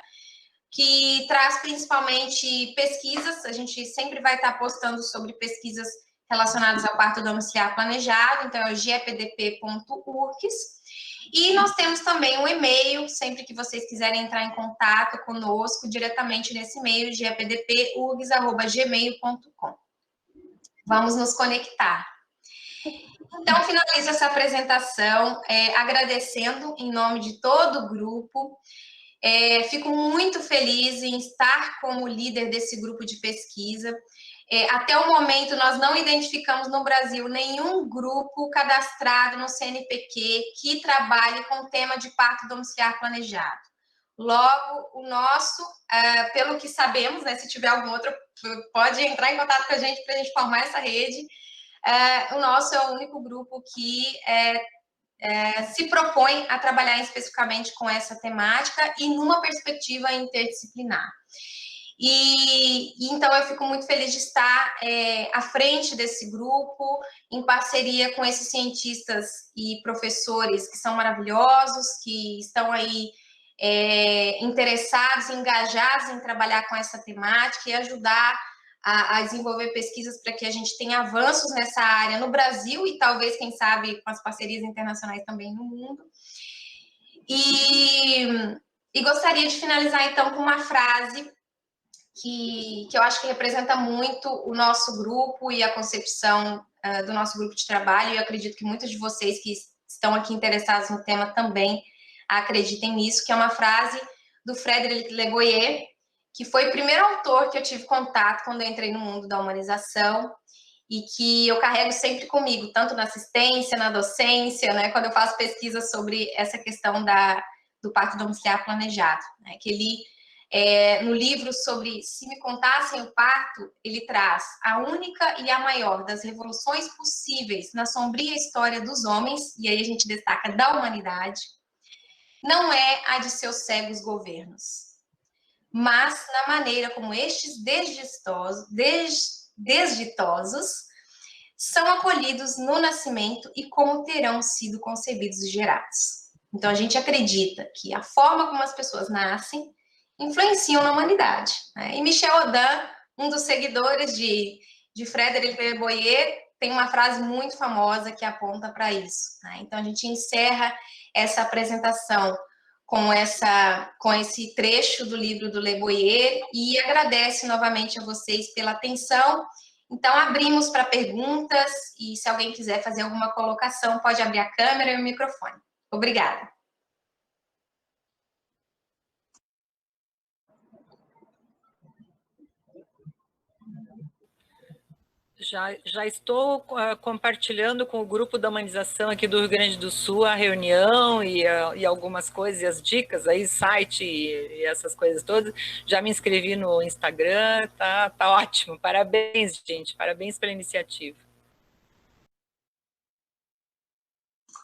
que traz principalmente pesquisas. A gente sempre vai estar postando sobre pesquisas relacionadas ao parto domiciliar planejado, então é o gepdp.urgs. E nós temos também um e-mail, sempre que vocês quiserem entrar em contato conosco, diretamente nesse e-mail, gepdpurgs@gmail.com. Vamos nos conectar. Então, finalizo essa apresentação agradecendo em nome de todo o grupo. Fico muito feliz em estar como líder desse grupo de pesquisa. Até o momento, nós não identificamos no Brasil nenhum grupo cadastrado no CNPq que trabalhe com o tema de parto domiciliar planejado. Logo, o nosso, pelo que sabemos, né, se tiver algum outro, pode entrar em contato com a gente para a gente formar essa rede. O nosso é o único grupo que se propõe a trabalhar especificamente com essa temática e numa perspectiva interdisciplinar. E então eu fico muito feliz de estar à frente desse grupo, em parceria com esses cientistas e professores que são maravilhosos, que estão aí interessados, engajados em trabalhar com essa temática e ajudar a desenvolver pesquisas para que a gente tenha avanços nessa área no Brasil e talvez, quem sabe, com as parcerias internacionais também no mundo. E gostaria de finalizar, então, com uma frase que eu acho que representa muito o nosso grupo e a concepção do nosso grupo de trabalho, e eu acredito que muitos de vocês que estão aqui interessados no tema também acreditem nisso, que é uma frase do Frédéric Leboyer, que foi o primeiro autor que eu tive contato quando eu entrei no mundo da humanização e que eu carrego sempre comigo, tanto na assistência, na docência, né, quando eu faço pesquisas sobre essa questão do parto domiciliar planejado, né, que ele, no livro sobre Se Me Contassem o Parto, ele traz a única e a maior das revoluções possíveis na sombria história dos homens, e aí a gente destaca da humanidade, não é a de seus cegos governos, mas na maneira como estes desditosos são acolhidos no nascimento e como terão sido concebidos e gerados. Então, a gente acredita que a forma como as pessoas nascem influenciam na humanidade, né? E Michel Odin, um dos seguidores de Frédéric Leboyer, tem uma frase muito famosa que aponta para isso, né? Então, a gente encerra essa apresentação com esse trecho do livro do Leboyer e agradece novamente a vocês pela atenção. Então, abrimos para perguntas e se alguém quiser fazer alguma colocação, pode abrir a câmera e o microfone. Obrigada. Já estou compartilhando com o grupo da humanização aqui do Rio Grande do Sul a reunião e algumas coisas, e as dicas aí, site e essas coisas todas. Já me inscrevi no Instagram, tá ótimo. Parabéns, gente, parabéns pela iniciativa.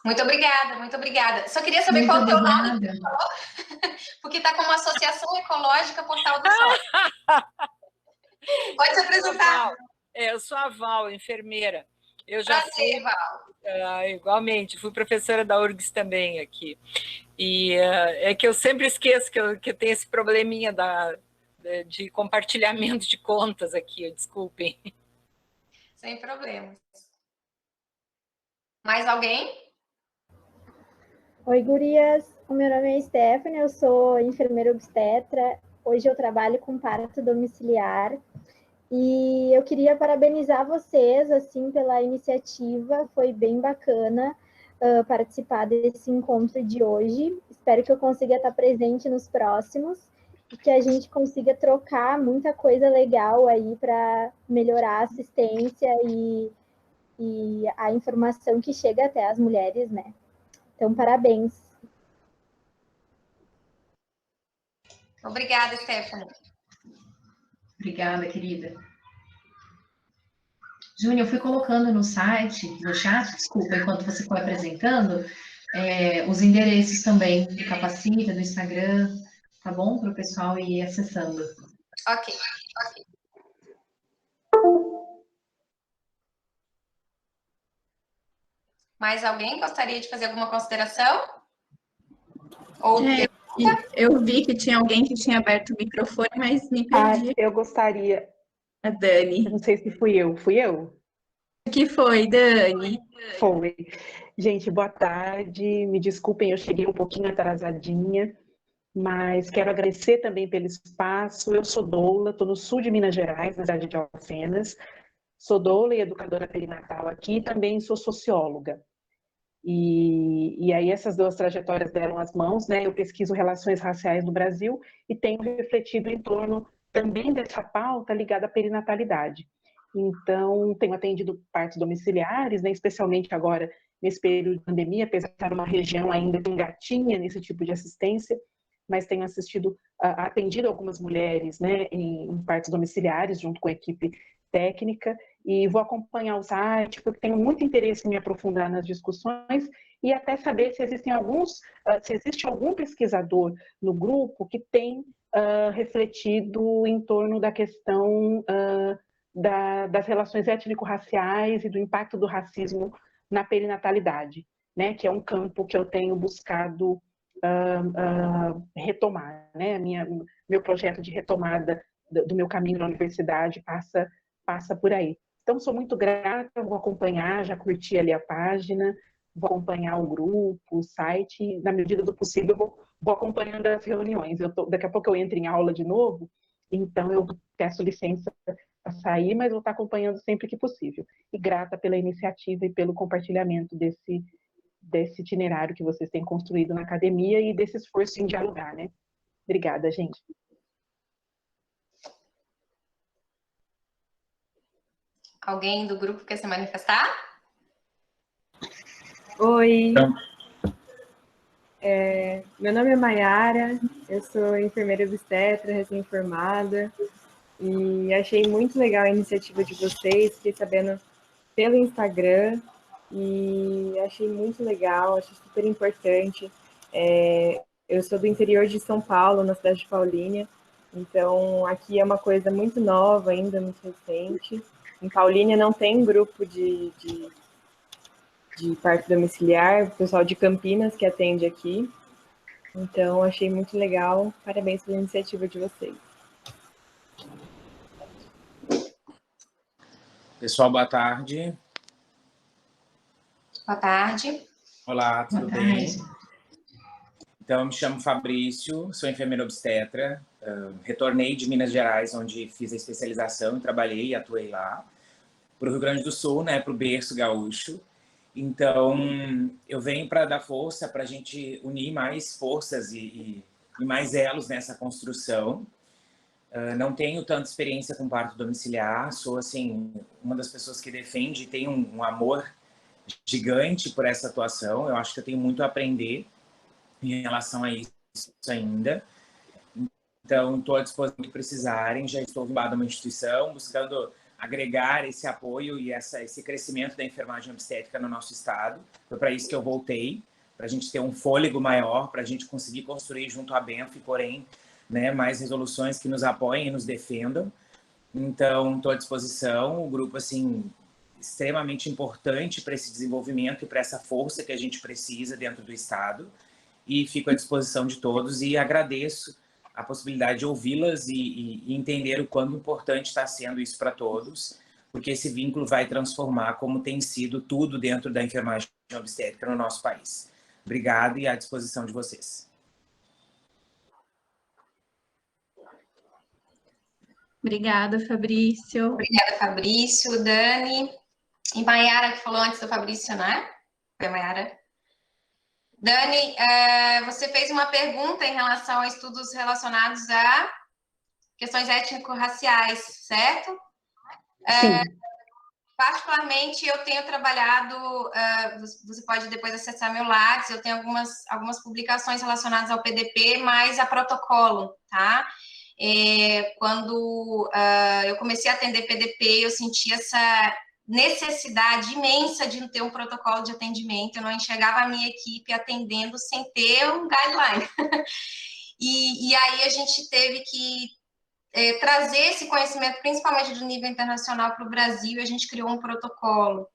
Muito obrigada, muito obrigada. Só queria saber qual é o teu nome, porque está como Associação Ecológica Portal do Sol. Pode se apresentar. Eu sou a Val, enfermeira. Eu já Prazer, Val. Igualmente, fui professora da URGS também aqui. E é que eu sempre esqueço que eu tenho esse probleminha de compartilhamento de contas aqui, desculpem. Sem problemas. Mais alguém? Oi, gurias. O meu nome é Stephanie, eu sou enfermeira obstetra. Hoje eu trabalho com parto domiciliar. E eu queria parabenizar vocês, assim, pela iniciativa. Foi bem bacana participar desse encontro de hoje. Espero que eu consiga estar presente nos próximos e que a gente consiga trocar muita coisa legal aí para melhorar a assistência e a informação que chega até as mulheres, né? Então, parabéns. Obrigada, Stephanie. Obrigada, querida. Júnior, eu fui colocando no site, no chat, desculpa, enquanto você foi apresentando, os endereços também do Capacita, do Instagram, tá bom? Para o pessoal ir acessando. Ok. Mais alguém gostaria de fazer alguma consideração? Eu vi que tinha alguém que tinha aberto o microfone, mas me perdi. Eu gostaria. A Dani. Não sei se fui eu. Fui eu? O que foi, Dani? Foi. Gente, boa tarde. Me desculpem, eu cheguei um pouquinho atrasadinha, mas quero agradecer também pelo espaço. Eu sou doula, estou no sul de Minas Gerais, na cidade de Alfenas. Sou doula e educadora perinatal aqui, também sou socióloga. E aí essas duas trajetórias deram as mãos, né? Eu pesquiso relações raciais no Brasil e tenho refletido em torno também dessa pauta ligada à perinatalidade. Então, tenho atendido partos domiciliares, né? Especialmente agora nesse período de pandemia, apesar de estar numa região ainda que engatinha nesse tipo de assistência, mas tenho atendido algumas mulheres, né, em partos domiciliares, junto com a equipe técnica, e vou acompanhar o site, porque tenho muito interesse em me aprofundar nas discussões e até saber se existe algum pesquisador no grupo que tem refletido em torno da questão das relações étnico-raciais e do impacto do racismo na perinatalidade, né, que é um campo que eu tenho buscado retomar, né? Meu projeto de retomada do meu caminho na universidade passa por aí. Então, sou muito grata, vou acompanhar, já curti ali a página, vou acompanhar o grupo, o site, e, na medida do possível, eu vou acompanhando as reuniões. Daqui a pouco eu entro em aula de novo, então eu peço licença para sair, mas vou estar acompanhando sempre que possível. E grata pela iniciativa e pelo compartilhamento desse itinerário que vocês têm construído na academia e desse esforço em dialogar, né? Obrigada, gente. Alguém do grupo quer se manifestar? Oi. Meu nome é Maiara, eu sou enfermeira obstetra, recém-formada, e achei muito legal a iniciativa de vocês, fiquei sabendo pelo Instagram, e achei muito legal, achei super importante. Eu sou do interior de São Paulo, na cidade de Paulínia, então aqui é uma coisa muito nova ainda, muito recente. Em Paulínia não tem grupo de parto domiciliar, o pessoal de Campinas que atende aqui. Então, achei muito legal. Parabéns pela iniciativa de vocês. Pessoal, boa tarde. Boa tarde. Olá, tudo bem? Então, eu me chamo Fabrício, sou enfermeiro obstetra, retornei de Minas Gerais, onde fiz a especialização, trabalhei e atuei lá, para o Rio Grande do Sul, né, para o berço gaúcho. Então, eu venho para dar força, para a gente unir mais forças e mais elos nessa construção. Não tenho tanta experiência com parto domiciliar, sou, assim, uma das pessoas que defende e tem um amor gigante por essa atuação. Eu acho que eu tenho muito a aprender em relação a isso ainda. Então, estou à disposição de precisarem. Já estou vinculado a uma instituição, buscando agregar esse apoio e esse crescimento da enfermagem obstétrica no nosso estado. Foi para isso que eu voltei, para a gente ter um fôlego maior, para a gente conseguir construir junto à BENF, porém, né, mais resoluções que nos apoiem e nos defendam. Então, estou à disposição. O grupo, assim, extremamente importante para esse desenvolvimento e para essa força que a gente precisa dentro do estado. E fico à disposição de todos e agradeço a possibilidade de ouvi-las e entender o quanto importante está sendo isso para todos, porque esse vínculo vai transformar como tem sido tudo dentro da enfermagem obstétrica no nosso país. Obrigado e à disposição de vocês. Obrigada, Fabrício. Obrigada, Fabrício. Dani. E Mayara, que falou antes do Fabrício, né? Foi a Mayara. Dani, você fez uma pergunta em relação a estudos relacionados a questões étnico-raciais, certo? Sim. Particularmente, eu tenho trabalhado, você pode depois acessar meu Lattes, eu tenho algumas publicações relacionadas ao PDP, mais a protocolo, tá? Quando eu comecei a atender PDP, eu senti essa necessidade imensa de ter um protocolo de atendimento. Eu não enxergava a minha equipe atendendo sem ter um guideline. E aí a gente teve que trazer esse conhecimento, principalmente do nível internacional, para o Brasil, e a gente criou um protocolo.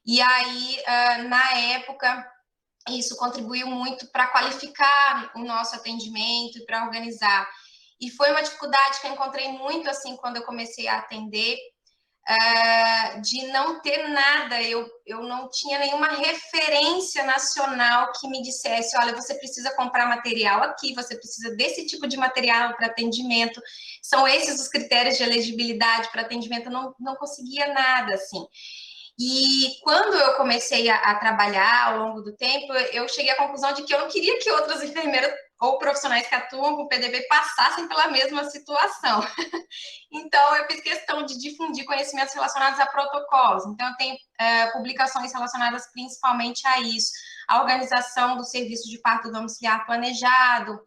E aí, na época, isso contribuiu muito para qualificar o nosso atendimento e para organizar. E foi uma dificuldade que eu encontrei muito, assim, quando eu comecei a atender, de não ter nada, eu não tinha nenhuma referência nacional que me dissesse, olha, você precisa comprar material aqui, você precisa desse tipo de material para atendimento, são esses os critérios de elegibilidade para atendimento, eu não conseguia nada, assim. E quando eu comecei a trabalhar ao longo do tempo, eu cheguei à conclusão de que eu não queria que outras enfermeiras ou profissionais que atuam com PDP passassem pela mesma situação. Então, eu fiz questão de difundir conhecimentos relacionados a protocolos. Então, eu tenho publicações relacionadas principalmente a isso, a organização do serviço de parto domiciliar planejado,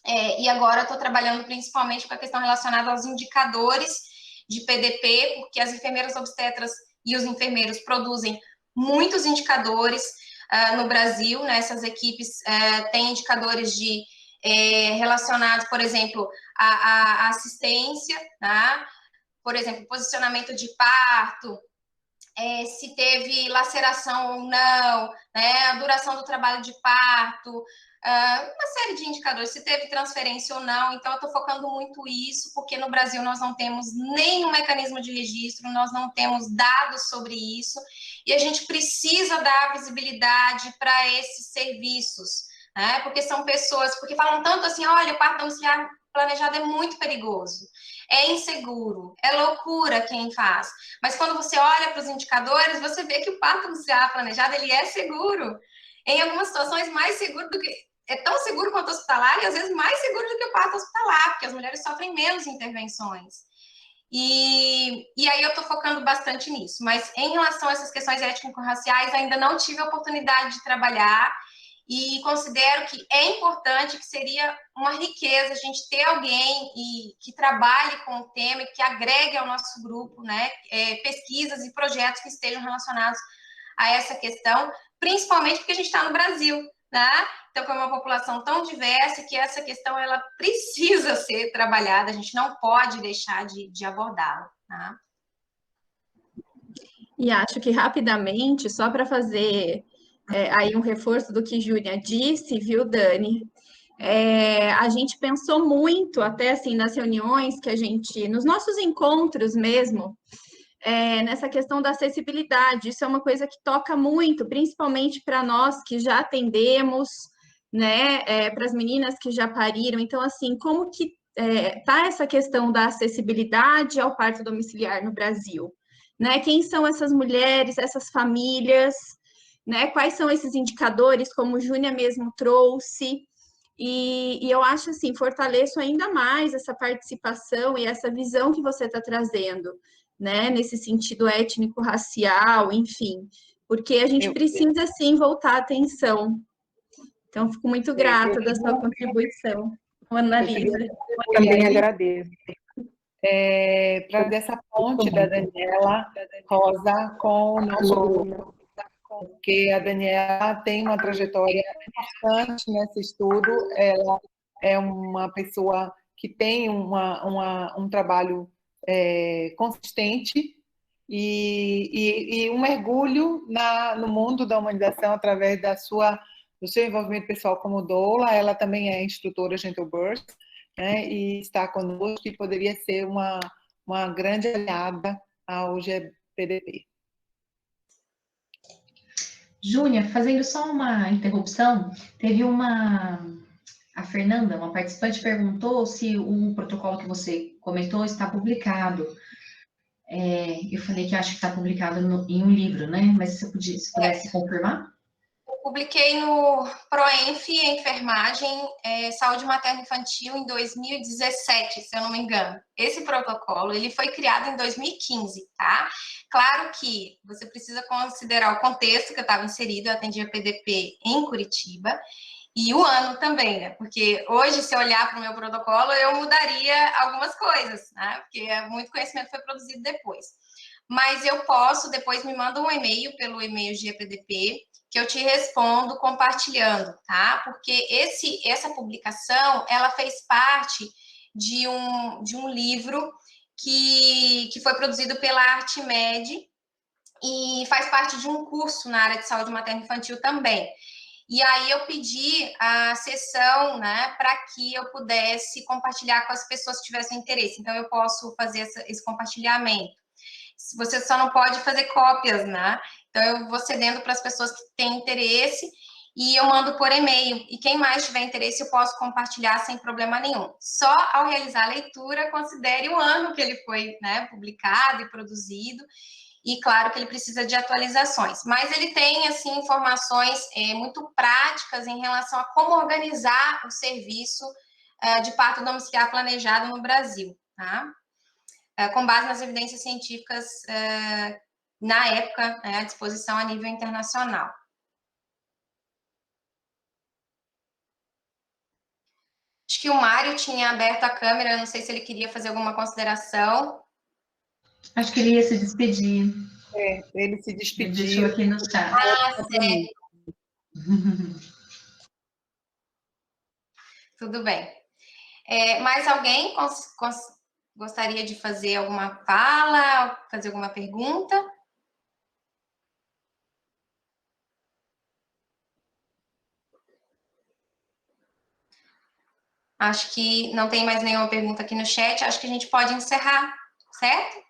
e agora eu estou trabalhando principalmente com a questão relacionada aos indicadores de PDP, porque as enfermeiras obstetras e os enfermeiros produzem muitos indicadores no Brasil, né? Essas equipes têm indicadores relacionados, por exemplo, à assistência, tá? Por exemplo, posicionamento de parto, se teve laceração ou não, né? A duração do trabalho de parto, uma série de indicadores, se teve transferência ou não. Então, eu estou focando muito isso, porque no Brasil nós não temos nenhum mecanismo de registro, nós não temos dados sobre isso, e a gente precisa dar visibilidade para esses serviços, né? Porque são pessoas, porque falam tanto assim, olha, o parto domiciliar planejado é muito perigoso, é inseguro, é loucura quem faz. Mas quando você olha para os indicadores, você vê que o parto domiciliar planejado, ele é seguro. Em algumas situações, mais seguro do que... É tão seguro quanto hospitalar e, às vezes, mais seguro do que o parto hospitalar, porque as mulheres sofrem menos intervenções. E aí eu estou focando bastante nisso. Mas, em relação a essas questões étnico-raciais, ainda não tive a oportunidade de trabalhar e considero que é importante, que seria uma riqueza a gente ter alguém que trabalhe com o tema e que agregue ao nosso grupo, né, pesquisas e projetos que estejam relacionados a essa questão, principalmente porque a gente está no Brasil, né? Então, como é uma população tão diversa, que essa questão ela precisa ser trabalhada, a gente não pode deixar de abordá-la, tá? E acho que rapidamente, só para fazer aí um reforço do que Júlia disse, viu, Dani? A gente pensou muito, até assim, nas reuniões que a gente, nos nossos encontros mesmo, nessa questão da acessibilidade. Isso é uma coisa que toca muito, principalmente para nós que já atendemos, né, para as meninas que já pariram. Então, assim, como que tá essa questão da acessibilidade ao parto domiciliar no Brasil? Né? Quem são essas mulheres, essas famílias, né? Quais são esses indicadores, como o Júnia mesmo trouxe? E eu acho assim, fortaleço ainda mais essa participação e essa visão que você está trazendo, né? Nesse sentido étnico-racial, enfim, porque a gente precisa sim voltar a atenção. Então, fico muito grata da sua contribuição, Annalisa. Também agradeço. Para essa ponte da Daniela Rosa com o nosso grupo, porque a Daniela tem uma trajetória importante nesse estudo, ela é uma pessoa que tem um trabalho consistente e um mergulho no mundo da humanização através do seu envolvimento pessoal como doula. Ela também é instrutora Gentle Birth, né, e está conosco e poderia ser uma grande aliada ao GPDP. Júnia, fazendo só uma interrupção, teve a Fernanda, uma participante, perguntou se o protocolo que você comentou está publicado. Eu falei que acho que está publicado em um livro, né? Mas se pudesse confirmar? Eu publiquei no ProEnf, Enfermagem, Saúde Materno-Infantil, em 2017, se eu não me engano. Esse protocolo, ele foi criado em 2015, tá? Claro que você precisa considerar o contexto que eu estava inserida, eu atendia PDP em Curitiba, e o ano também, né? Porque hoje, se eu olhar para o meu protocolo, eu mudaria algumas coisas, né? Porque muito conhecimento foi produzido depois. Mas eu posso, depois me manda um e-mail pelo e-mail GPDP, que eu te respondo compartilhando, tá? Porque essa publicação, ela fez parte de um livro que foi produzido pela Artimed e faz parte de um curso na área de saúde materno-infantil também. E aí eu pedi a sessão, né, para que eu pudesse compartilhar com as pessoas que tivessem interesse. Então, eu posso fazer esse compartilhamento. Você só não pode fazer cópias, né? Então, eu vou cedendo para as pessoas que têm interesse e eu mando por e-mail. E quem mais tiver interesse, eu posso compartilhar sem problema nenhum. Só ao realizar a leitura, considere o ano que ele foi, né, publicado e produzido. E claro que ele precisa de atualizações. Mas ele tem, assim, informações muito práticas em relação a como organizar o serviço de parto domiciliar planejado no Brasil, tá? Com base nas evidências científicas na época, à disposição a nível internacional. Acho que o Mário tinha aberto a câmera, não sei se ele queria fazer alguma consideração. Acho que ele ia se despedir. Ele se despediu. Ele deixou aqui no chat. Sério. Tudo bem. Mais alguém gostaria de fazer alguma fala, fazer alguma pergunta? Acho que não tem mais nenhuma pergunta aqui no chat, acho que a gente pode encerrar, certo?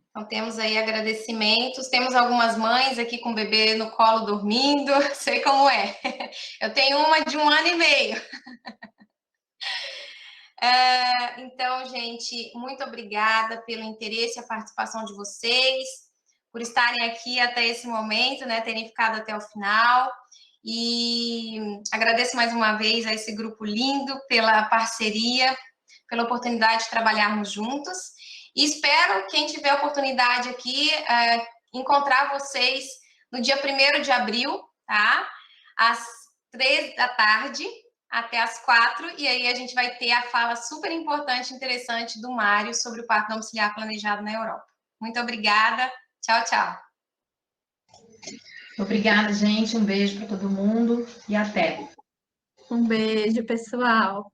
Então, temos aí agradecimentos, temos algumas mães aqui com o bebê no colo dormindo, sei como é. Eu tenho uma de 1 ano e meio. Então, gente, muito obrigada pelo interesse e a participação de vocês, por estarem aqui até esse momento, né, terem ficado até o final. E agradeço mais uma vez a esse grupo lindo pela parceria, pela oportunidade de trabalharmos juntos. E espero, quem tiver a oportunidade aqui, encontrar vocês no dia 1º de abril, tá? Às 3 da tarde, até às 4, e aí a gente vai ter a fala super importante e interessante do Mário sobre o parto domiciliar planejado na Europa. Muito obrigada. Tchau, tchau. Obrigada, gente. Um beijo para todo mundo e até. Um beijo, pessoal.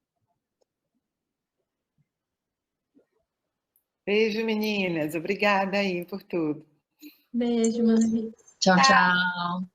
Beijo, meninas. Obrigada aí por tudo. Beijo, Mani. Tchau, tchau.